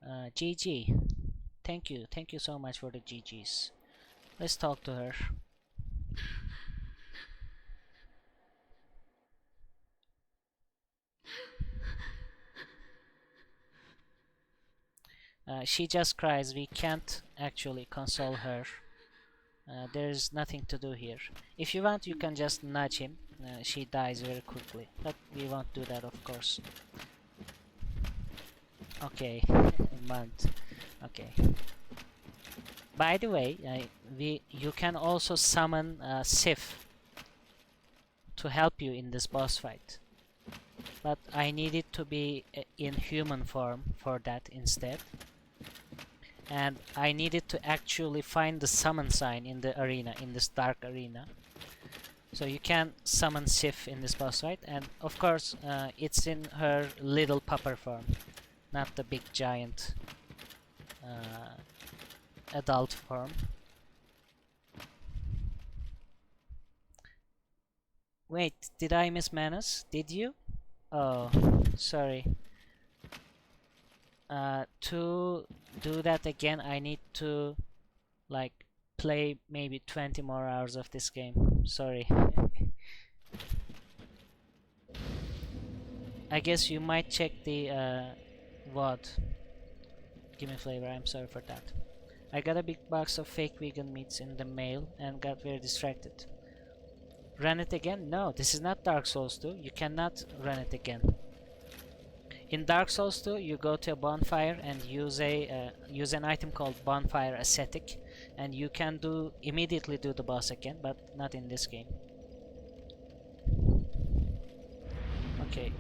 GG. Thank you so much for the GGs. Let's talk to her. She just cries. We can't actually console her. There's nothing to do here. If you want, you can just nudge him. She dies very quickly, but we won't do that, of course. Okay, month. Okay. By the way, you can also summon Sif to help you in this boss fight. But I need it to be in human form for that instead. And I needed to actually find the summon sign in the arena, in this dark arena. So you can summon Sif in this boss fight, and of course it's in her little pupper form, not the big giant adult form. Wait, did I miss Manus? Did you? Oh, sorry. To do that again, I need to like play maybe 20 more hours of this game. Sorry. I guess you might check the VOD. Give me flavor, I'm sorry for that. I got a big box of fake vegan meats in the mail and got very distracted. Run it again? No, this is not Dark Souls 2. You cannot run it again. in Dark Souls 2, you go to a bonfire and use an item called Bonfire Ascetic, and you can immediately do the boss again, but not in this game. Okay,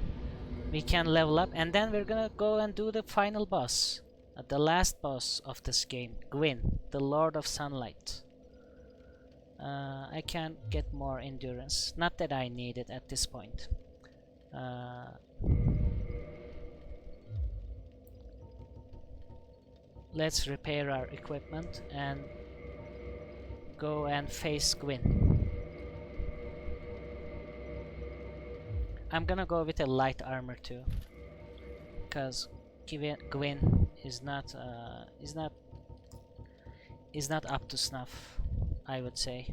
we can level up, and then we're gonna go and do the final boss, the last boss of this game, Gwyn, the Lord of Sunlight. I can't get more endurance, not that I need it at this point. Let's repair our equipment and go and face Gwyn. I'm gonna go with a light armor too, because Gwyn is not up to snuff, I would say.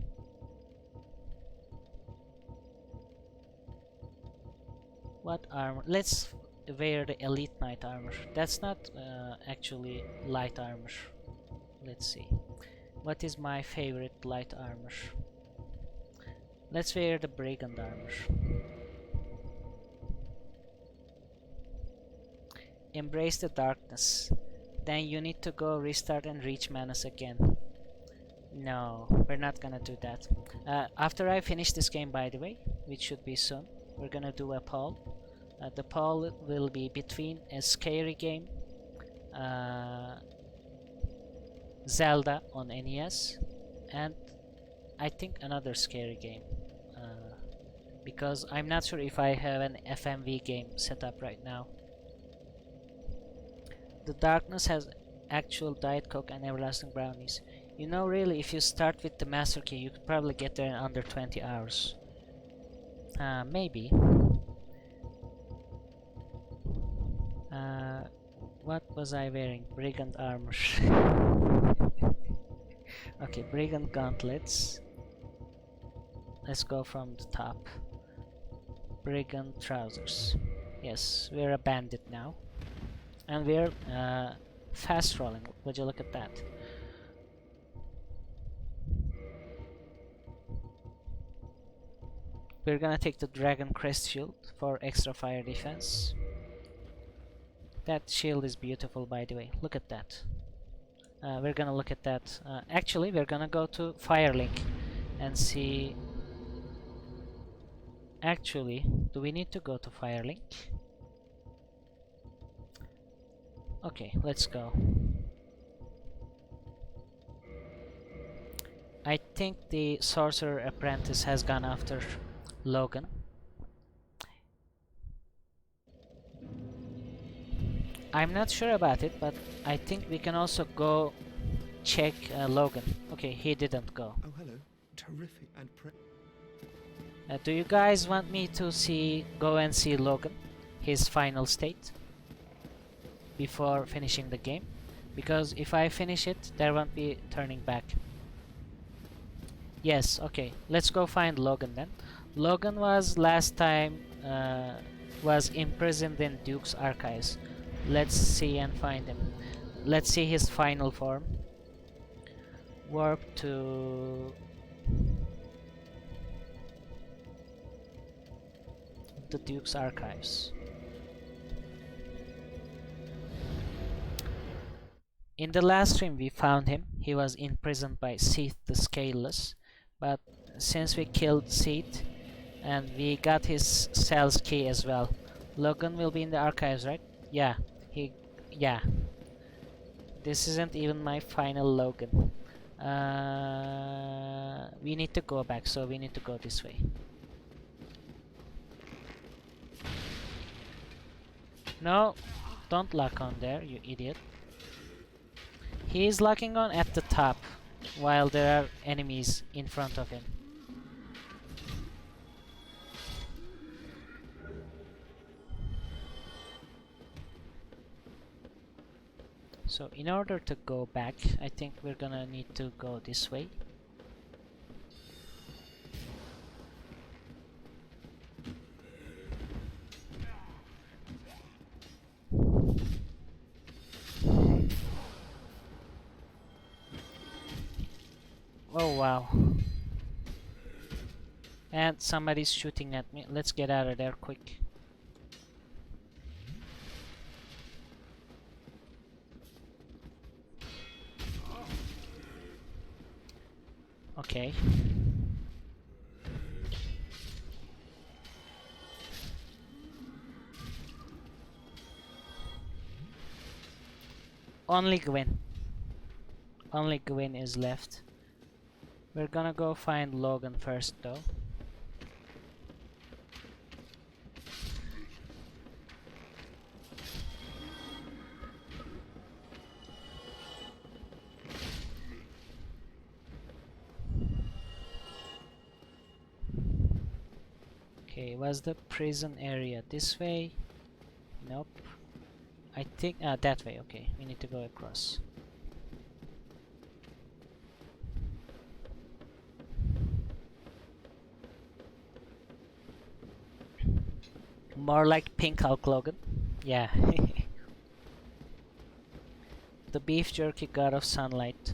What armor? Let's wear the Elite Knight armor. That's not actually light armor. Let's see. What is my favorite light armor? Let's wear the Brigand armor. Embrace the darkness. Then you need to go restart and reach Menace again. No, we're not gonna do that. After I finish this game, by the way, which should be soon, we're gonna do a poll. The poll will be between a scary game, Zelda on NES, and I think another scary game, because I'm not sure if I have an FMV game set up right now. The darkness has actual Diet Coke and everlasting brownies. You know, really, if you start with the master key, you could probably get there in under 20 hours. Maybe. What was I wearing? Brigand armor. Okay, Brigand Gauntlets. Let's go from the top. Brigand trousers. Yes, we're a bandit now. And we're fast rolling. Would you look at that? We're gonna take the Dragon Crest shield for extra fire defense. That shield is beautiful, by the way. Look at that. We're gonna look at that. Actually, we're gonna go to Firelink and see. Actually, do we need to go to Firelink? Okay, let's go. I think the Sorcerer Apprentice has gone after Logan. I'm not sure about it, but I think we can also go check Logan. Okay, he didn't go. Oh, hello. Terrific and Do you guys want me to go and see Logan, his final state, before finishing the game? Because if I finish it, there won't be turning back. Yes, okay. Let's go find Logan then. Logan was last time was imprisoned in Duke's archives. Let's see and find him. Let's see his final form. Warp to the Duke's archives. In the last stream we found him. He was imprisoned by Seath the Scaleless, but since we killed Seath and we got his cell's key as well, Logan will be in the archives, right? Yeah, yeah. This isn't even my final Logan. We need to go back, so we need to go this way. No, don't lock on there, you idiot. He is locking on at the top, while there are enemies in front of him. So in order to go back, I think we're gonna need to go this way. Oh wow. And somebody's shooting at me. Let's get out of there quick. Okay. Only Gwyn. Only Gwyn is left. We're gonna go find Logan first though. Okay, was the prison area this way? Nope. I think that way. Okay, we need to go across. More like Pink Hulk Logan. Yeah. The beef jerky god of sunlight.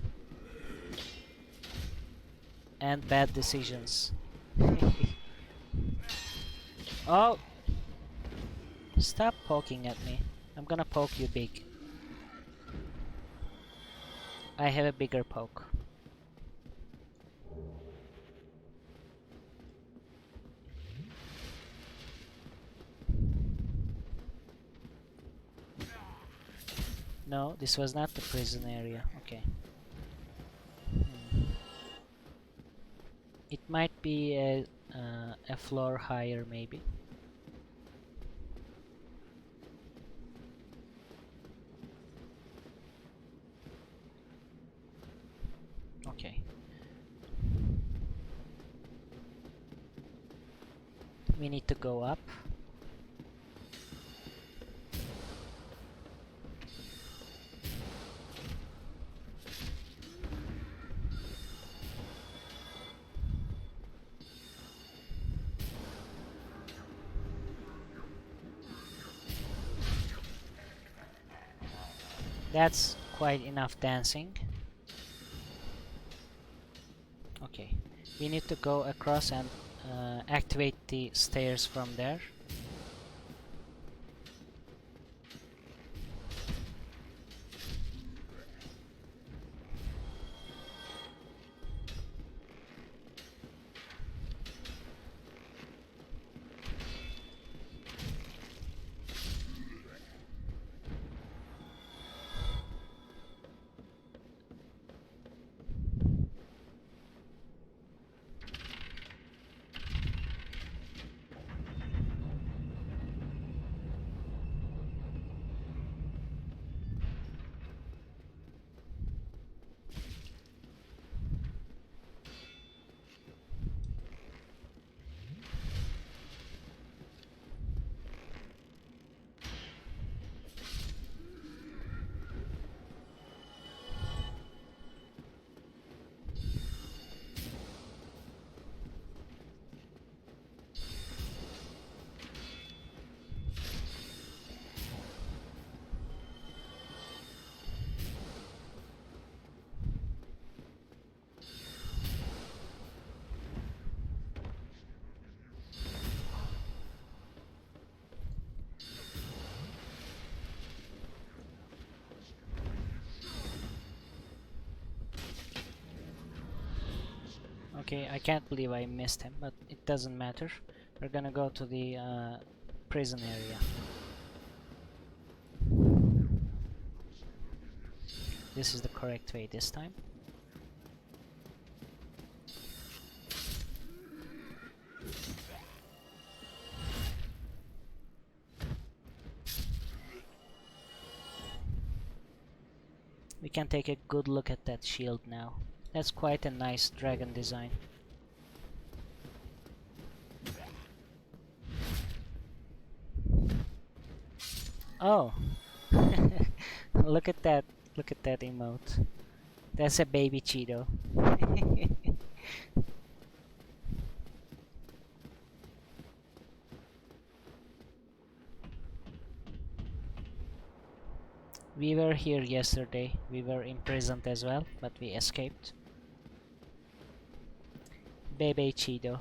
And bad decisions. Oh! Stop poking at me. I'm gonna poke you big. I have a bigger poke. No, this was not the prison area. Okay. It might be a floor higher, maybe. Okay. We need to go up. That's quite enough dancing. Okay, we need to go across and activate the stairs from there. Okay, I can't believe I missed him, but it doesn't matter. We're gonna go to the prison area. This is the correct way this time. We can take a good look at that shield now. That's quite a nice dragon design. Oh! Look at that. Look at that emote. That's a baby Cheeto. We were here yesterday. We were imprisoned as well, but we escaped. Baby Cheeto.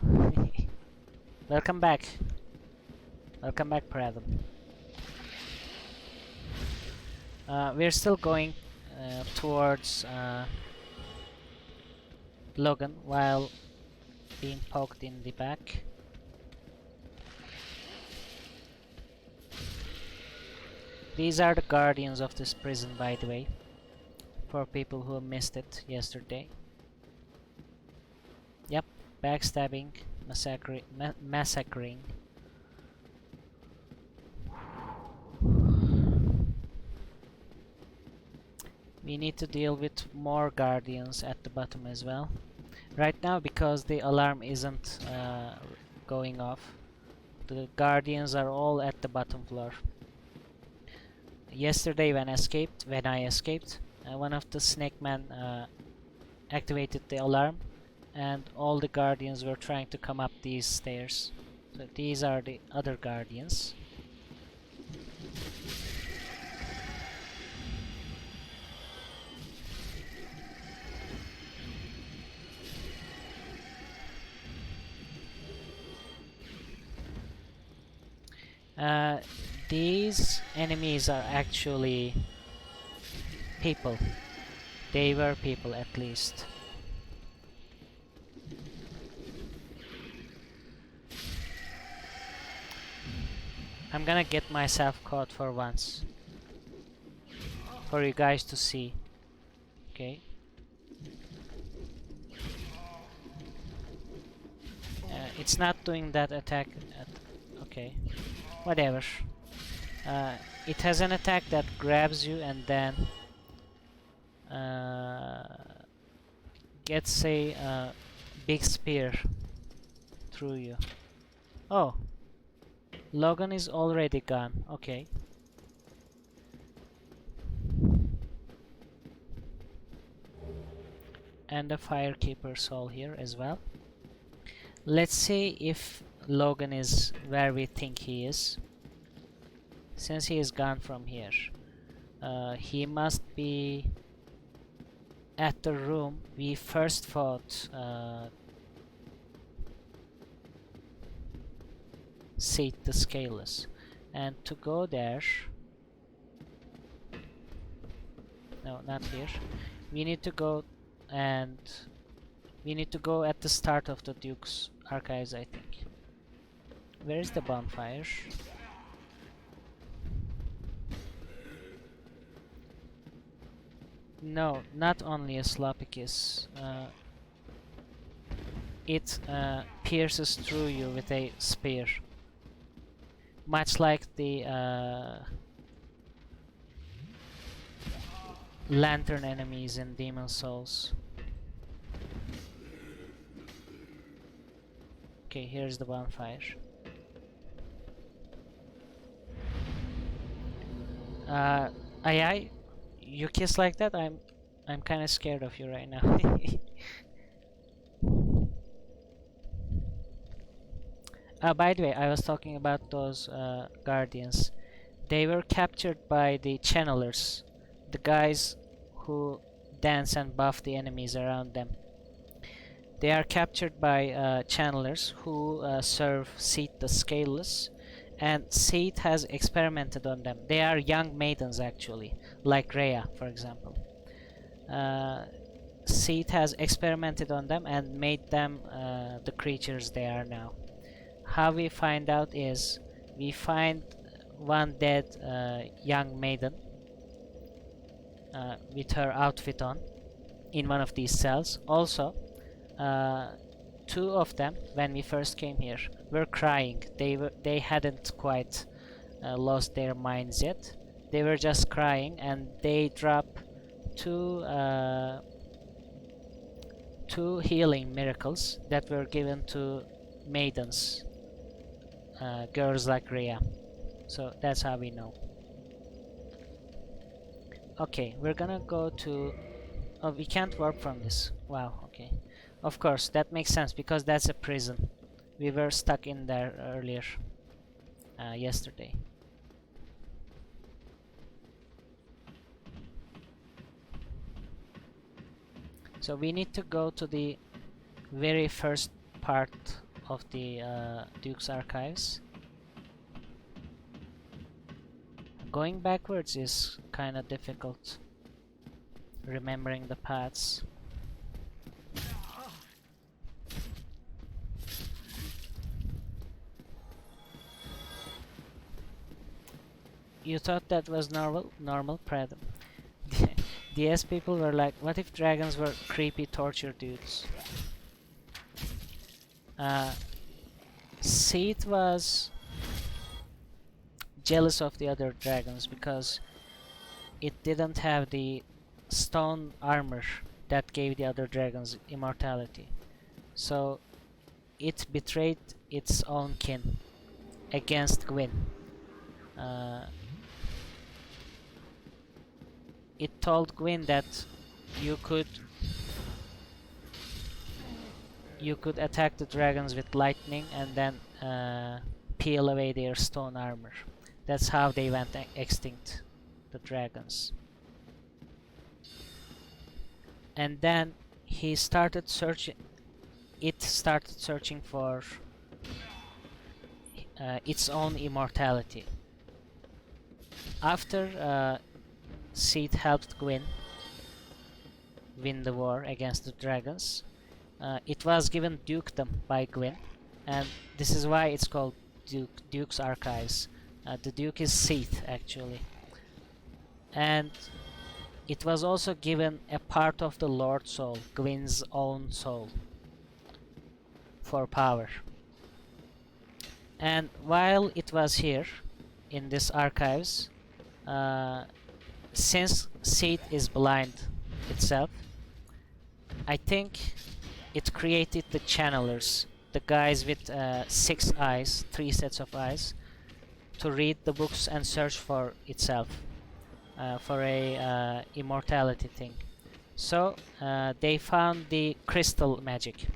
Welcome back. Welcome back, Pradam. We're still going towards Logan while being poked in the back. These are the guardians of this prison, by the way, for people who missed it yesterday. Yep, backstabbing, massacring. We need to deal with more guardians at the bottom as well. Right now, because the alarm isn't going off, the guardians are all at the bottom floor. Yesterday when I escaped, one of the snake men activated the alarm, and all the guardians were trying to come up these stairs. So these are the other guardians. These enemies are actually people. They were people, at least. I'm gonna get myself caught for once, for you guys to see. Okay. It's not doing that attack. Okay. Whatever. It has an attack that grabs you and then gets a big spear through you. Oh, Logan is already gone. Okay. And the Firekeeper soul here as well. Let's see if Logan is where we think he is. Since he is gone from here, he must be at the room we first fought Seat the Scaleless. And to go there, no, not here. We need to go, and we need to go at the start of the Duke's archives, I think. Where is the bonfire? No, not only a sloppy kiss. It pierces through you with a spear. Much like the lantern enemies in Demon Souls. Okay, here's the bonfire. Aye, you kiss like that? I'm kind of scared of you right now. By the way, I was talking about those guardians. They were captured by the channelers, the guys who dance and buff the enemies around them. They are captured by channelers who serve Seat the Scaleless, and Seat has experimented on them. They are young maidens, actually, like Rhea, for example. Seat has experimented on them and made them the creatures they are now. How we find out is we find one dead young maiden with her outfit on in one of these cells. Also, two of them, when we first came here, were crying. They hadn't quite lost their minds yet. They were just crying, and they drop two healing miracles that were given to maidens, girls like Rhea. So that's how we know. Okay, we're gonna go to... Oh, we can't warp from this. Wow, okay. Of course, that makes sense because that's a prison. We were stuck in there earlier, yesterday. So we need to go to the very first part of the Duke's archives. Going backwards is kind of difficult, remembering the paths. you thought that was normal, Pradam. DS people were like, what if dragons were creepy torture dudes? Seed was jealous of the other dragons because it didn't have the stone armor that gave the other dragons immortality. So it betrayed its own kin against Gwyn. It told Gwyn that you could attack the dragons with lightning and then peel away their stone armor. That's how they went extinct, the dragons. And then he started searching. It started searching for its own immortality. After Seed helped Gwyn win the war against the dragons, it was given dukedom by Gwyn, and this is why it's called Duke's Archives. The Duke is Seath, actually, and it was also given a part of the Lord Soul, Gwyn's own soul, for power. And while it was here in this archives, since Seed is blind itself, I think it created the channelers, the guys with 6 eyes, 3 sets of eyes, to read the books and search for itself, for a immortality thing. So they found the crystal magic,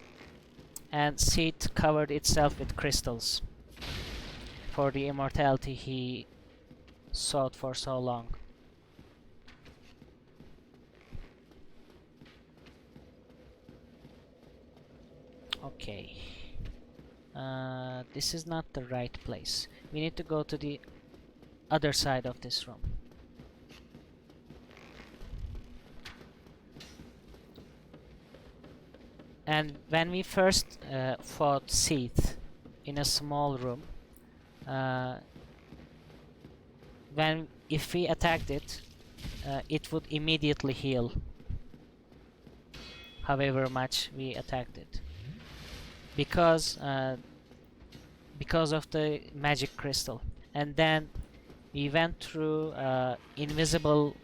and Seed covered itself with crystals for the immortality he sought for so long. Okay, this is not the right place. We need to go to the other side of this room. And when we first fought Seath in a small room, if we attacked it, it would immediately heal, however much we attacked it, because of the magic crystal. And then we went through invisible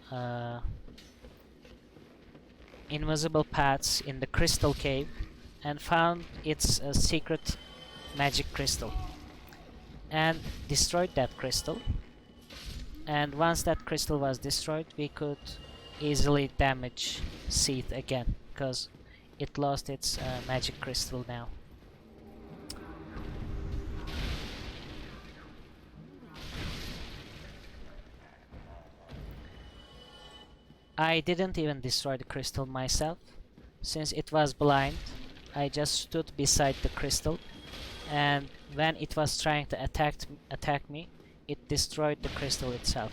paths in the crystal cave and found its secret magic crystal and destroyed that crystal. And once that crystal was destroyed, we could easily damage Seath again, because it lost its magic crystal now. I didn't even destroy the crystal myself. Since it was blind, I just stood beside the crystal, and when it was trying to attack me, it destroyed the crystal itself.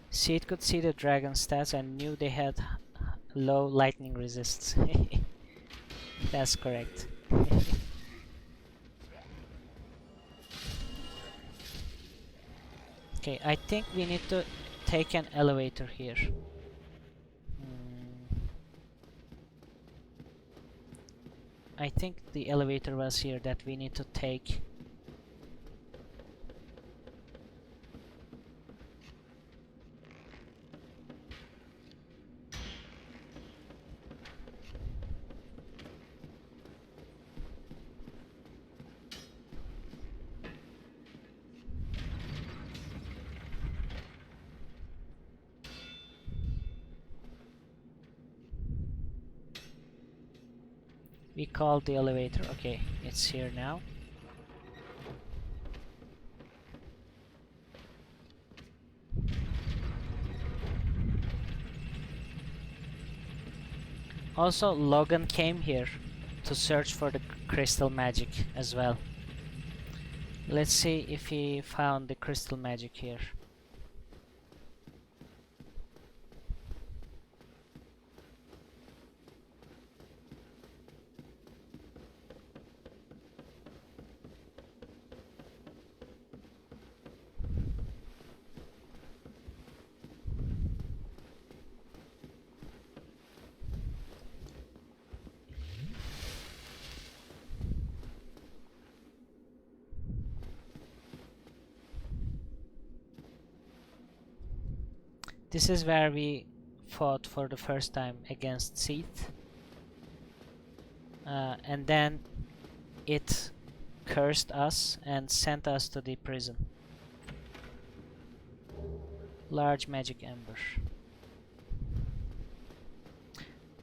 Seed could see the dragon stats and knew they had low lightning resists. That's correct. Okay, I think we need to take an elevator here. I think the elevator was here that we need to take. We called the elevator. Okay, it's here now. Also, Logan came here to search for the crystal magic as well. Let's see if he found the crystal magic here. This is where we fought for the first time against Seath. And then it cursed us and sent us to the prison. Large magic ember.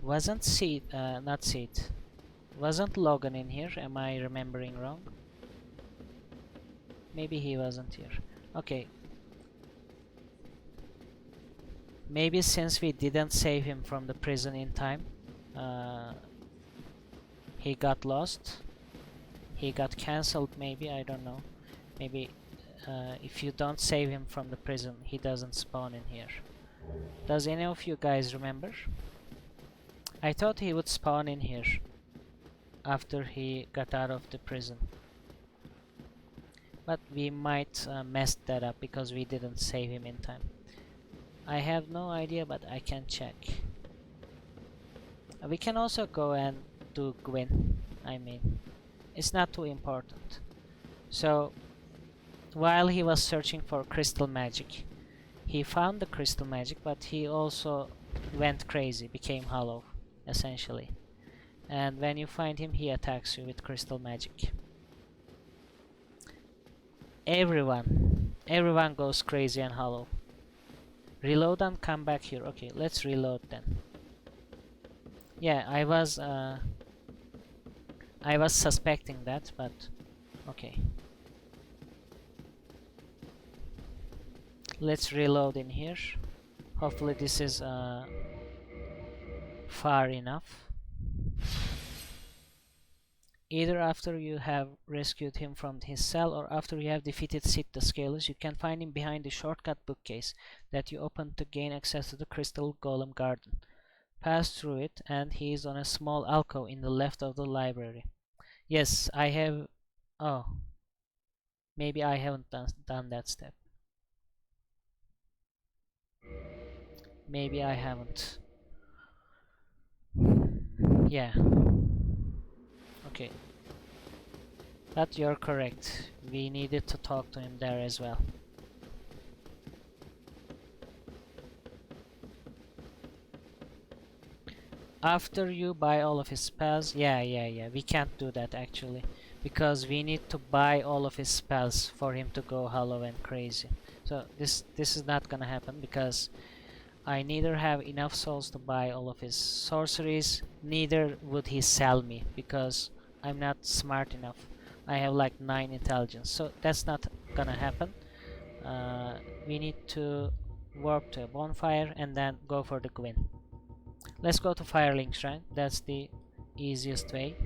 Wasn't Seath, not Seath. Wasn't Logan in here? Am I remembering wrong? Maybe he wasn't here. Okay. Maybe since we didn't save him from the prison in time, he got lost. He got cancelled maybe, I don't know. Maybe if you don't save him from the prison, he doesn't spawn in here. Does any of you guys remember? I thought he would spawn in here after he got out of the prison. But we might mess that up because we didn't save him in time. I have no idea, but I can check. We can also go and do Gwyn. I mean, it's not too important. So, while he was searching for crystal magic, he found the crystal magic, but he also went crazy, became hollow, essentially. And when you find him, he attacks you with crystal magic. Everyone goes crazy and hollow. Reload and come back here. Okay, let's reload then. Yeah, I was suspecting that, but okay. Let's reload in here. Hopefully this is far enough. Either after you have rescued him from his cell or after you have defeated Sid the Scaleless, you can find him behind the shortcut bookcase that you opened to gain access to the Crystal Golem Garden. Pass through it and he is on a small alcove in the left of the library. Yes, I have... Oh. Maybe I haven't done that step. Maybe I haven't. Yeah. Okay. But you're correct. We needed to talk to him there as well. After you buy all of his spells, yeah, we can't do that actually, because we need to buy all of his spells for him to go hollow and crazy. So this is not gonna happen because I neither have enough souls to buy all of his sorceries, neither would he sell me because I'm not smart enough. I have like 9 intelligence, so that's not gonna happen. We need to warp to a bonfire and then go for the Gwyn. Let's go to Firelink Shrine. That's the easiest way.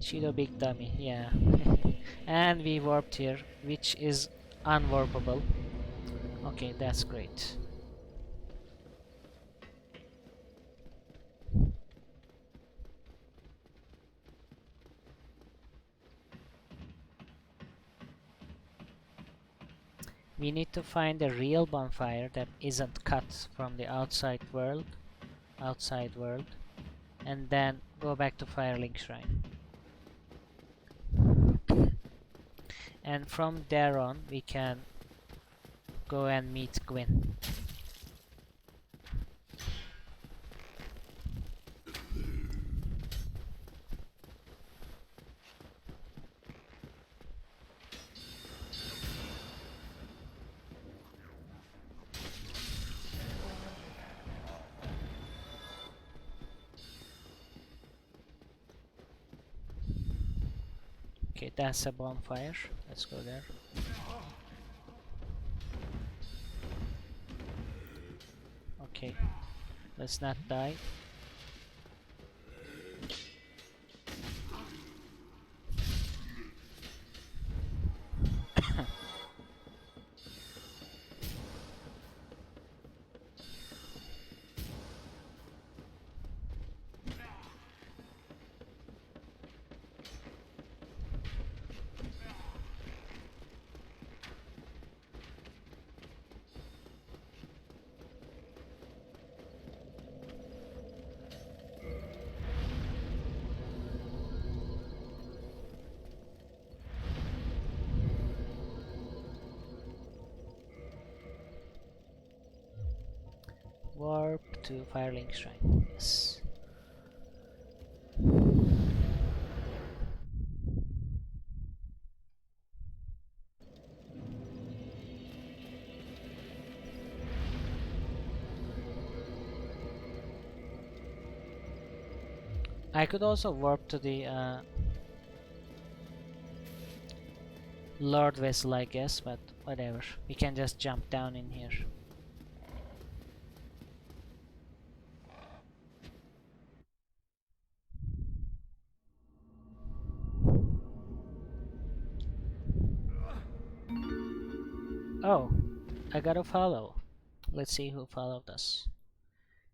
Shido big dummy, yeah. And we warped here, which is unwarpable. Okay, that's great. We need to find a real bonfire that isn't cut from the outside world, and then go back to Firelink Shrine. And from there on, we can go and meet Gwyn. Okay, that's a bonfire. Let's go there. Okay, let's not die. to Firelink Shrine. Yes. I could also warp to the Lord Vessel, I guess, but whatever. We can just jump down in here. Oh, I got a follow. Let's see who followed us.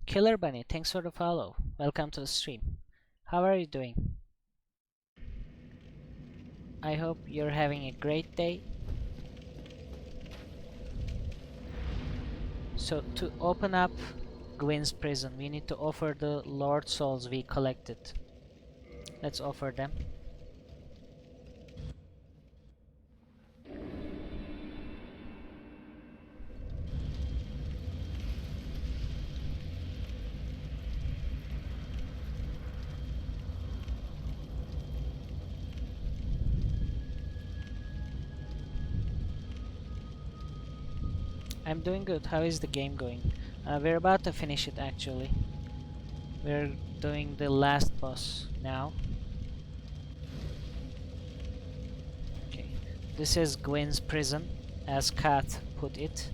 Killer Bunny, thanks for the follow. Welcome to the stream. How are you doing? I hope you're having a great day. So to open up Gwyn's prison, we need to offer the Lord Souls we collected. Let's offer them. I'm doing good. How is the game going? We're about to finish it actually. We're doing the last boss now. Okay. This is Gwyn's prison, as Kat put it.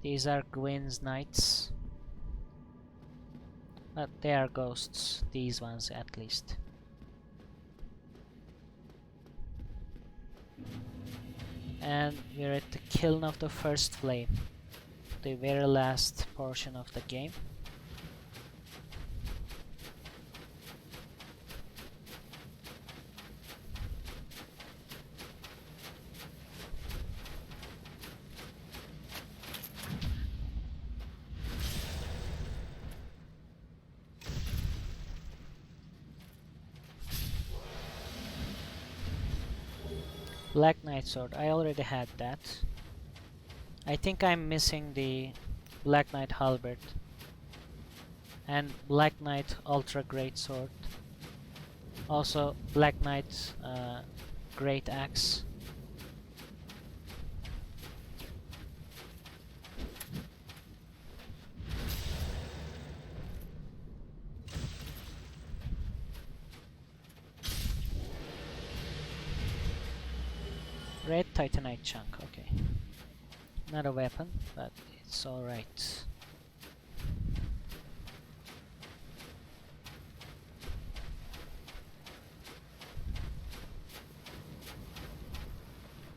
These are Gwyn's knights. But they are ghosts, these ones at least. And we're at the Kiln of the First Flame, the very last portion of the game. Black Knight Sword, I already had that. I think I'm missing the Black Knight Halberd and Black Knight Ultra Great Sword. Also Black Knight Great Axe. Red Titanite chunk, okay. Not a weapon, but it's alright.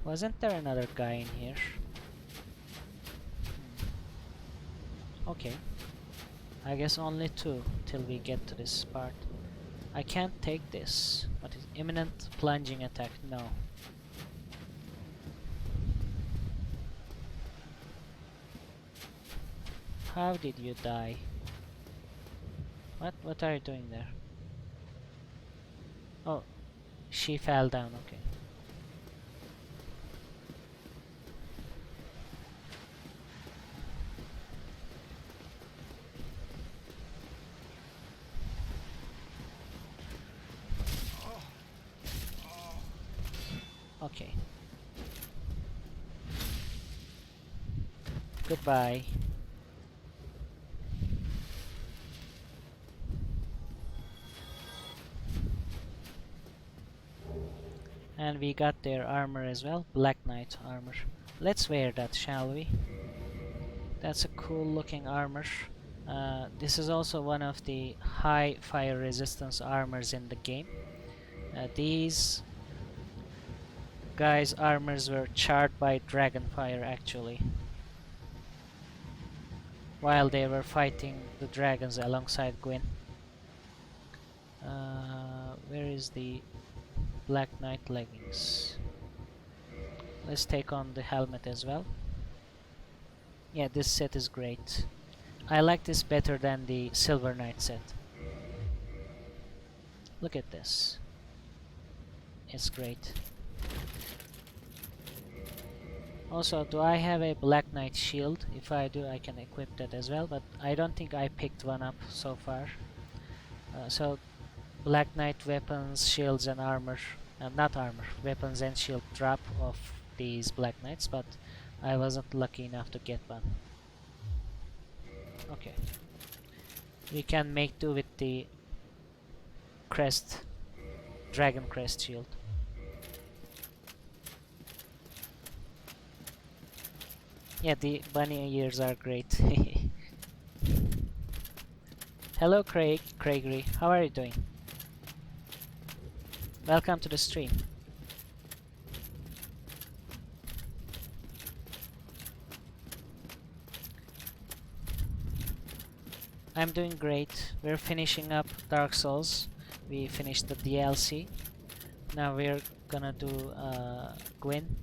Wasn't there another guy in here? Okay. I guess only two till we get to this part. I can't take this. What is imminent plunging attack? No. How did you die? What are you doing there? Oh, she fell down, okay. Okay. Goodbye. And we got their armor as well, Black Knight armor. Let's wear that, shall we? That's a cool looking armor. This is also one of the high fire resistance armors in the game. These guys' armors were charred by dragon fire actually, while they were fighting the dragons alongside Gwyn. Where is the Black Knight leggings? Let's take on the helmet as well. Yeah, this set is great. I like this better than the Silver Knight set. Look at this. It's great. Also, do I have a Black Knight shield? If I do, I can equip that as well, but I don't think I picked one up so far. So, Black Knight weapons, shields and armor, not armor, weapons and shield drop of these Black Knights, but I wasn't lucky enough to get one. Okay. We can make do with the crest, dragon crest shield. Yeah, the bunny ears are great. Hello Craigery, how are you doing? Welcome to the stream. I'm doing great. We're finishing up Dark Souls. We finished the DLC. Now we're gonna do Gwyn,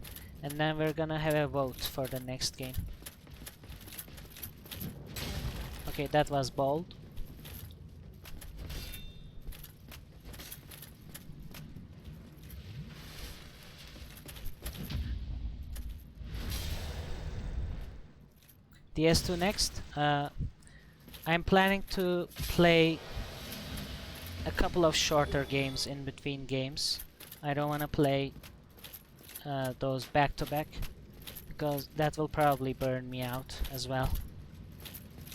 and then we're gonna have a vote for the next game. Okay, that was bold. DS2 next. I'm planning to play a couple of shorter games in between games. I don't want to play those back to back because that will probably burn me out as well.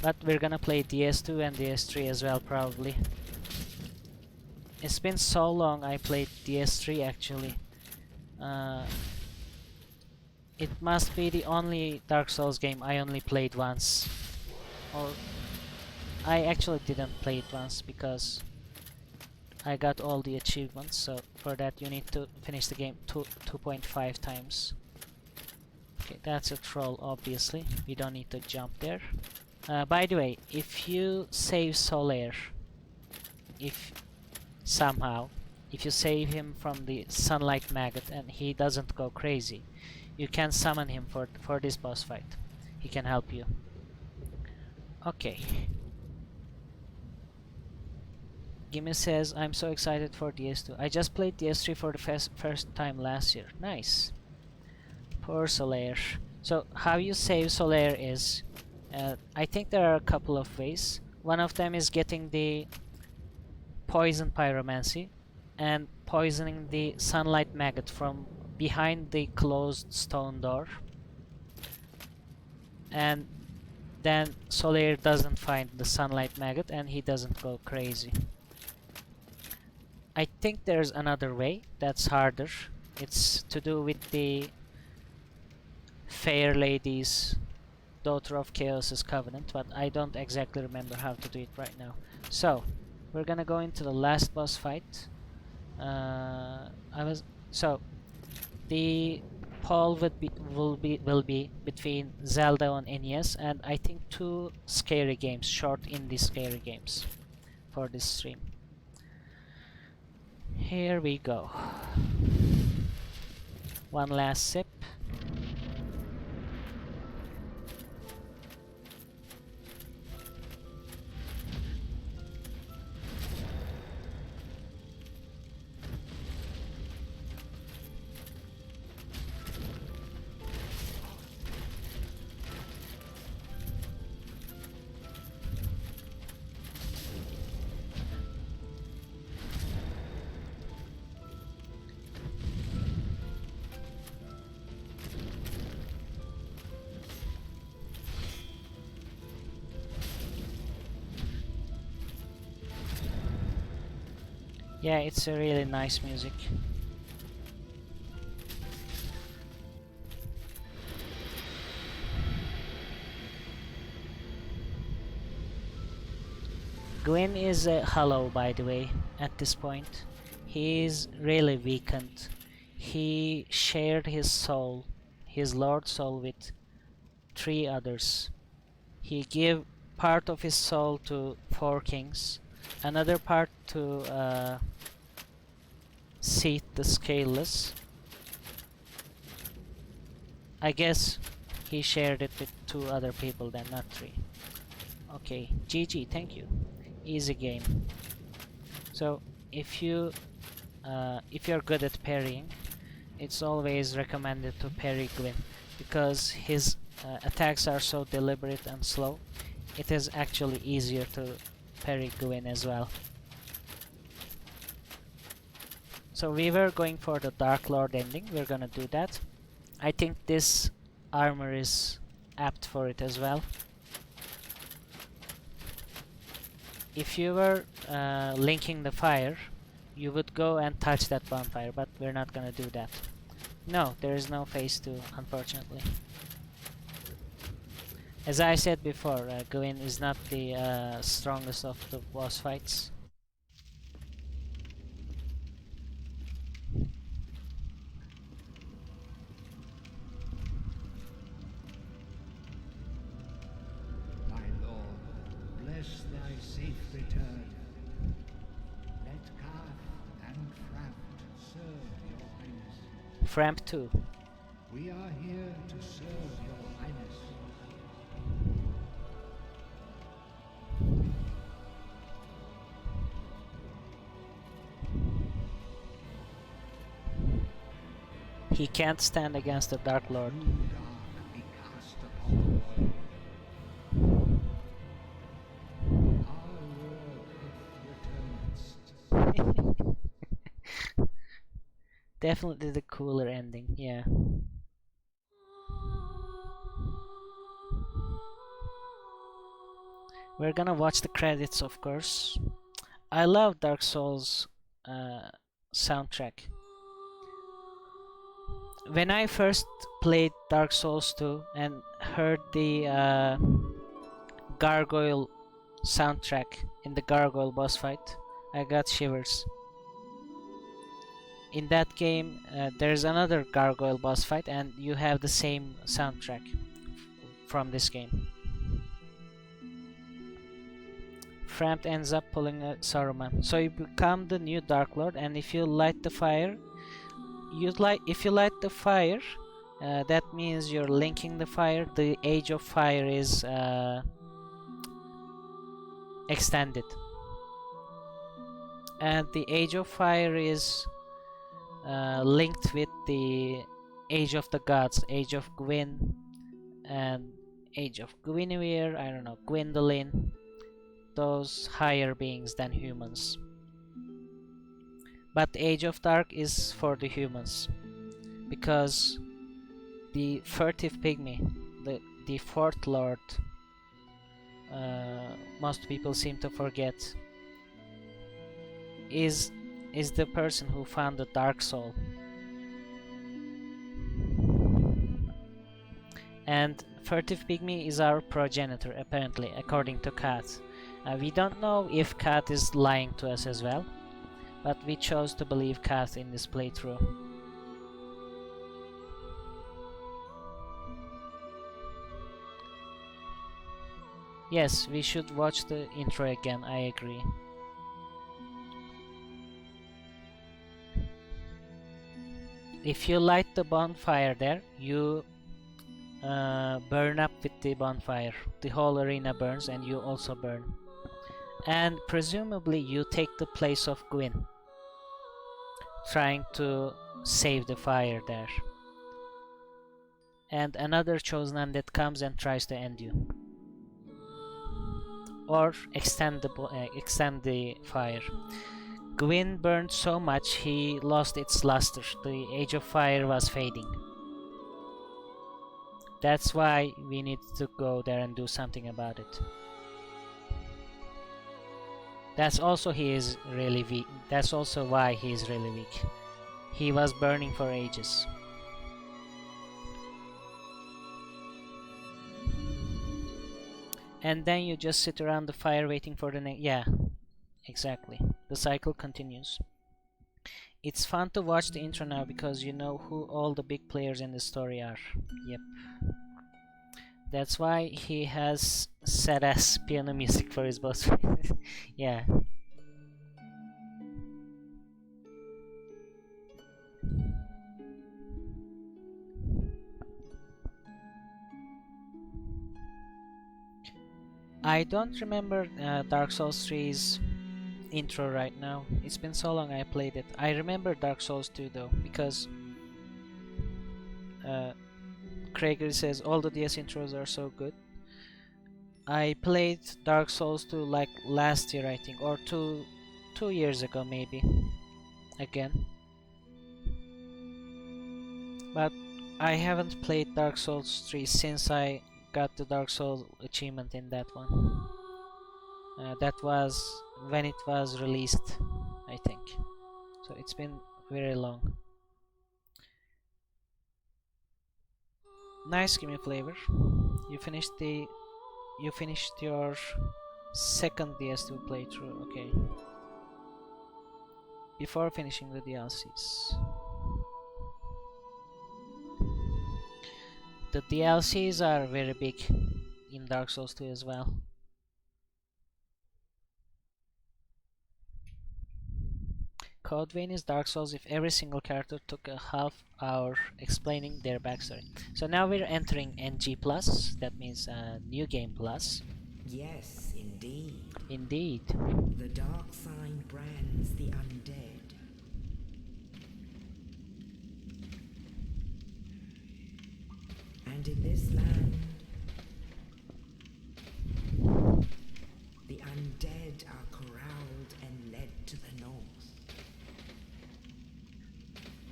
But we're gonna play DS2 and DS3 as well probably. It's been so long I played DS3 actually. It must be the only Dark Souls game I only played once. Or I actually didn't play it once because I got all the achievements, so for that you need to finish the game 2.5 times. Okay, that's a troll obviously, we don't need to jump there. By the way, if you save Solaire, if you save him from the sunlight maggot and he doesn't go crazy, you can summon him for this boss fight. He can help you. Okay. Gimme says, I'm so excited for DS2. I just played DS3 for the first time last year. Nice. Poor Solaire. So, how you save Solaire is, I think there are a couple of ways. One of them is getting the poison pyromancy and poisoning the sunlight maggot from behind the closed stone door. And then Solaire doesn't find the sunlight maggot and he doesn't go crazy. I think there's another way that's harder. It's to do with the Fair Lady's Daughter of Chaos's Covenant, but I don't exactly remember how to do it right now. So, we're gonna go into the last boss fight. The poll will be between Zelda and NES, and I think 2 scary games, short indie scary games, for this stream. Here we go. One last sip. Yeah, it's a really nice music. Gwyn is a hollow, by the way, at this point. He is really weakened. He shared his soul, his Lord Soul, with 3 others. He gave part of his soul to 4 kings, another part to Seath the Scaleless. I guess he shared it with 2 other people then, not 3. Okay, GG, thank you. Easy game. So if you're good at parrying, it's always recommended to parry Gwyn. because his attacks are so deliberate and slow. It is actually easier to parry Gwyn as well. So we were going for the Dark Lord ending. We're gonna do that. I think this armor is apt for it as well. If you were linking the fire, you would go and touch that bonfire, but we're not gonna do that. No, there is no phase 2, unfortunately. As I said before, Gwyn is not the strongest of the boss fights. My lord, bless thy safe return. Let Kath and Fraft serve your highness. Framp 2. We are here to serve your highness. He can't stand against the Dark Lord. Dark be cast upon the world. Our Lord hath returned. Definitely the cooler ending, yeah. We're gonna watch the credits, of course. I love Dark Souls soundtrack. When I first played Dark Souls 2 and heard the gargoyle soundtrack in the gargoyle boss fight, I got shivers. In that game, there's another gargoyle boss fight and you have the same soundtrack from this game. Frampt ends up pulling a Saruman. So you become the new Dark Lord, and if you light the fire, if you light the fire, that means you're linking the fire. The age of fire is extended, and the age of fire is linked with the age of the gods, age of Gwyn and age of Guinevere, I don't know, Gwendolyn, those higher beings than humans. But the age of dark is for the humans, because the furtive pygmy, the fourth lord, most people seem to forget, is the person who found the dark soul. And furtive pygmy is our progenitor, apparently, according to Kat. We don't know if Kat is lying to us as well, but we chose to believe Kat in this playthrough. Yes, we should watch the intro again, I agree. If you light the bonfire there, you burn up with the bonfire. The whole arena burns and you also burn. And presumably you take the place of Gwyn, trying to save the fire there. And another chosen undead comes and tries to end you, or extend the fire. Gwyn burned so much he lost its luster. The age of fire was fading. That's why we need to go there and do something about it. That's also he is really weak. That's also why he is really weak. He was burning for ages. And then you just sit around the fire waiting for the next. Yeah, exactly. The cycle continues. It's fun to watch the intro now because you know who all the big players in the story are. Yep. That's why he has sad ass piano music for his boss fight. Yeah. I don't remember Dark Souls 3's intro right now. It's been so long I played it. I remember Dark Souls 2 though, because Krager says all the DS intros are so good. I played Dark Souls 2 like last year, I think, or two years ago maybe, again. But I haven't played Dark Souls 3 since I got the Dark Souls achievement in that one. That was when it was released, I think. So it's been very long. Nice gimme flavor. You finished your second DS2 playthrough, okay. Before finishing the DLCs. The DLCs are very big in Dark Souls 2 as well. Code Vein is Dark Souls if every single character took a half hour explaining their backstory. So now we're entering NG+, that means New Game Plus. Yes, indeed. Indeed. The dark sign brands the undead. And in this land, the undead are corralled and led to the north.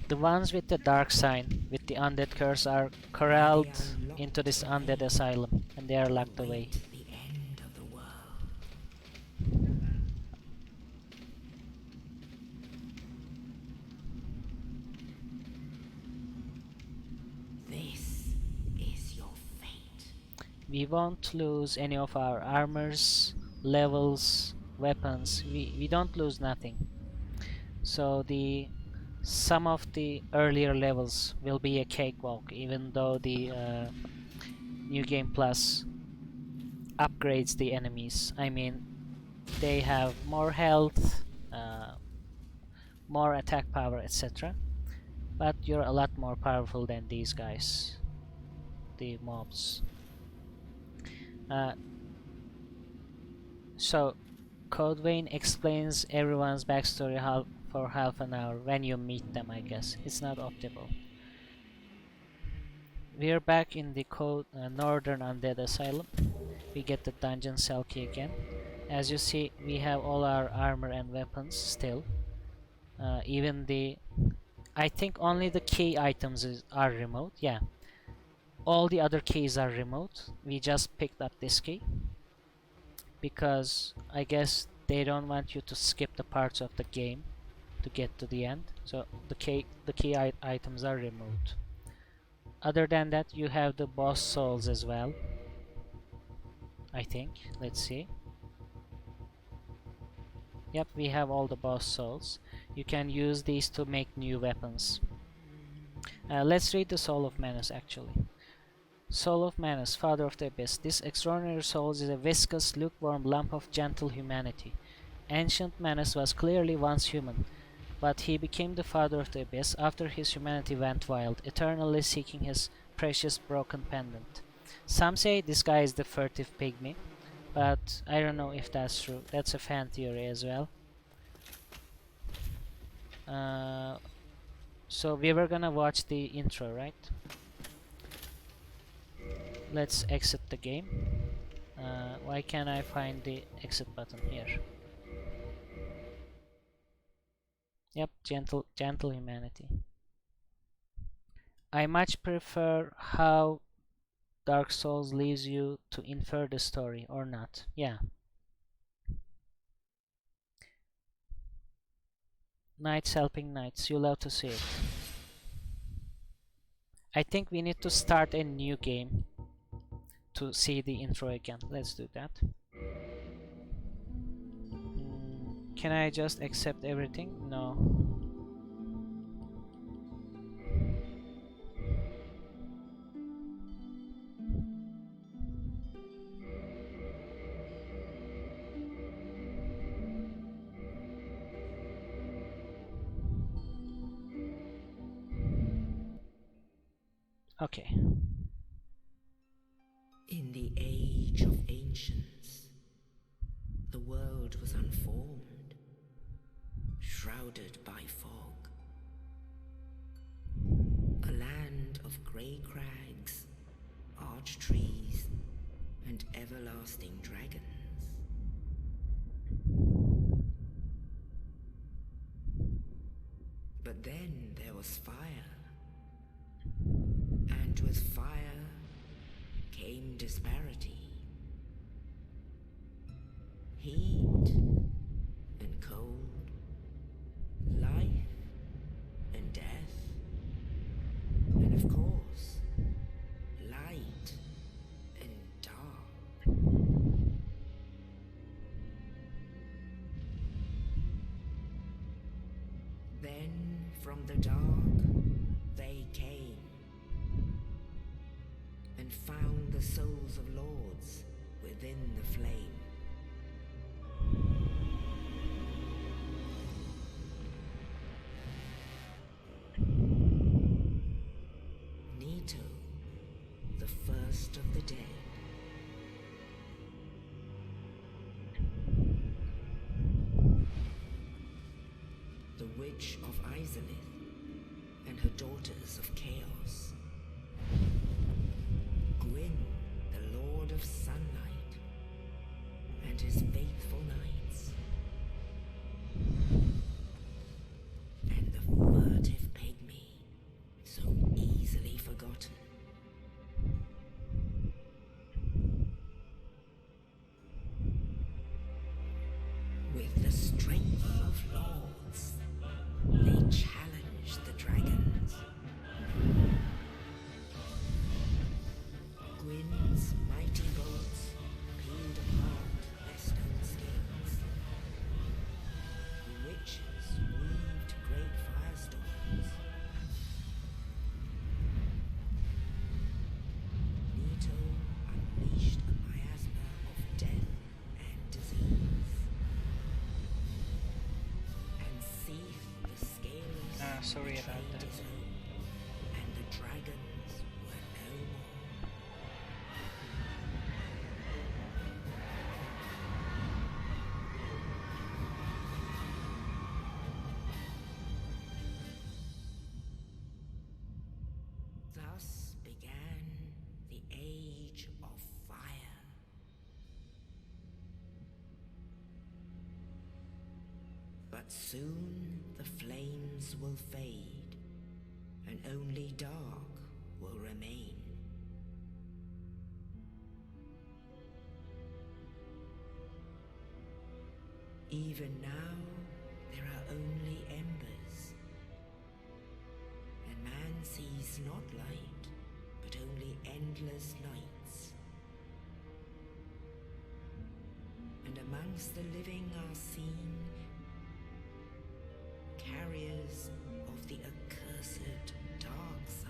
The ones with the dark sign, with the undead curse, are corralled into this undead asylum, and they are locked away. The end of the world. This is your fate. We won't lose any of our armors, levels, weapons. We don't lose nothing. So some of the earlier levels will be a cakewalk, even though the New Game Plus upgrades the enemies. I mean, they have more health, more attack power, etc. But you're a lot more powerful than these guys, the mobs. So, Code Vein explains everyone's backstory for half an hour when you meet them, I guess. It's not optimal. We're back in the Northern Undead Asylum. We get the dungeon cell key again. As you see, we have all our armor and weapons still. Even I think only the key items are remote. Yeah. All the other keys are remote. We just picked up this key because I guess they don't want you to skip the parts of the game to get to the end. So the key items are remote. Other than that, you have the boss souls as well, I think. Let's see. Yep, we have all the boss souls. You can use these to make new weapons. Let's read the Soul of Manus actually. Soul of Manus, Father of the Abyss. This extraordinary soul is a viscous, lukewarm lump of gentle humanity. Ancient Manus was clearly once human, but he became the Father of the Abyss after his humanity went wild, eternally seeking his precious broken pendant. Some say this guy is the furtive pygmy, but I don't know if that's true. That's a fan theory as well. So we were gonna watch the intro, right? Let's exit the game. Why can't I find the exit button here? Yep, gentle humanity. I much prefer how Dark Souls leaves you to infer the story or not. Yeah. Knights helping knights. You love to see it. I think we need to start a new game to see the intro again. Let's do that. Can I just accept everything? No. Okay. In the age of ancients, the world was unformed, shrouded by fog. A land of grey crags arch trees, and everlasting dragons. But then there was fire, and with fire came disparity. Heat and cold, life and death, and of course, light and dark. Then from the dark they came, and found the souls of lords within the flame. Nito, the first of the dead. The Witch of Izalith and her daughters of chaos. Gwyn, the Lord of Sunlight, and his faithful knights. And the furtive pygmy, so easily forgotten. With the strength of lords, they challenged the dragons. Gwyn's mighty bolts peeled apart their stone scales. The witches weaved great firestorms. Nito unleashed a miasma of death and disease, and seethed the scaleless sorry about betrayed that. his own, and the dragons were no more. Thus began the Age of Fire. But soon the flames will fade, and only dark will remain. Even now, there are only embers, and man sees not light, but only endless nights. And amongst the living are seen carriers of the accursed dark side.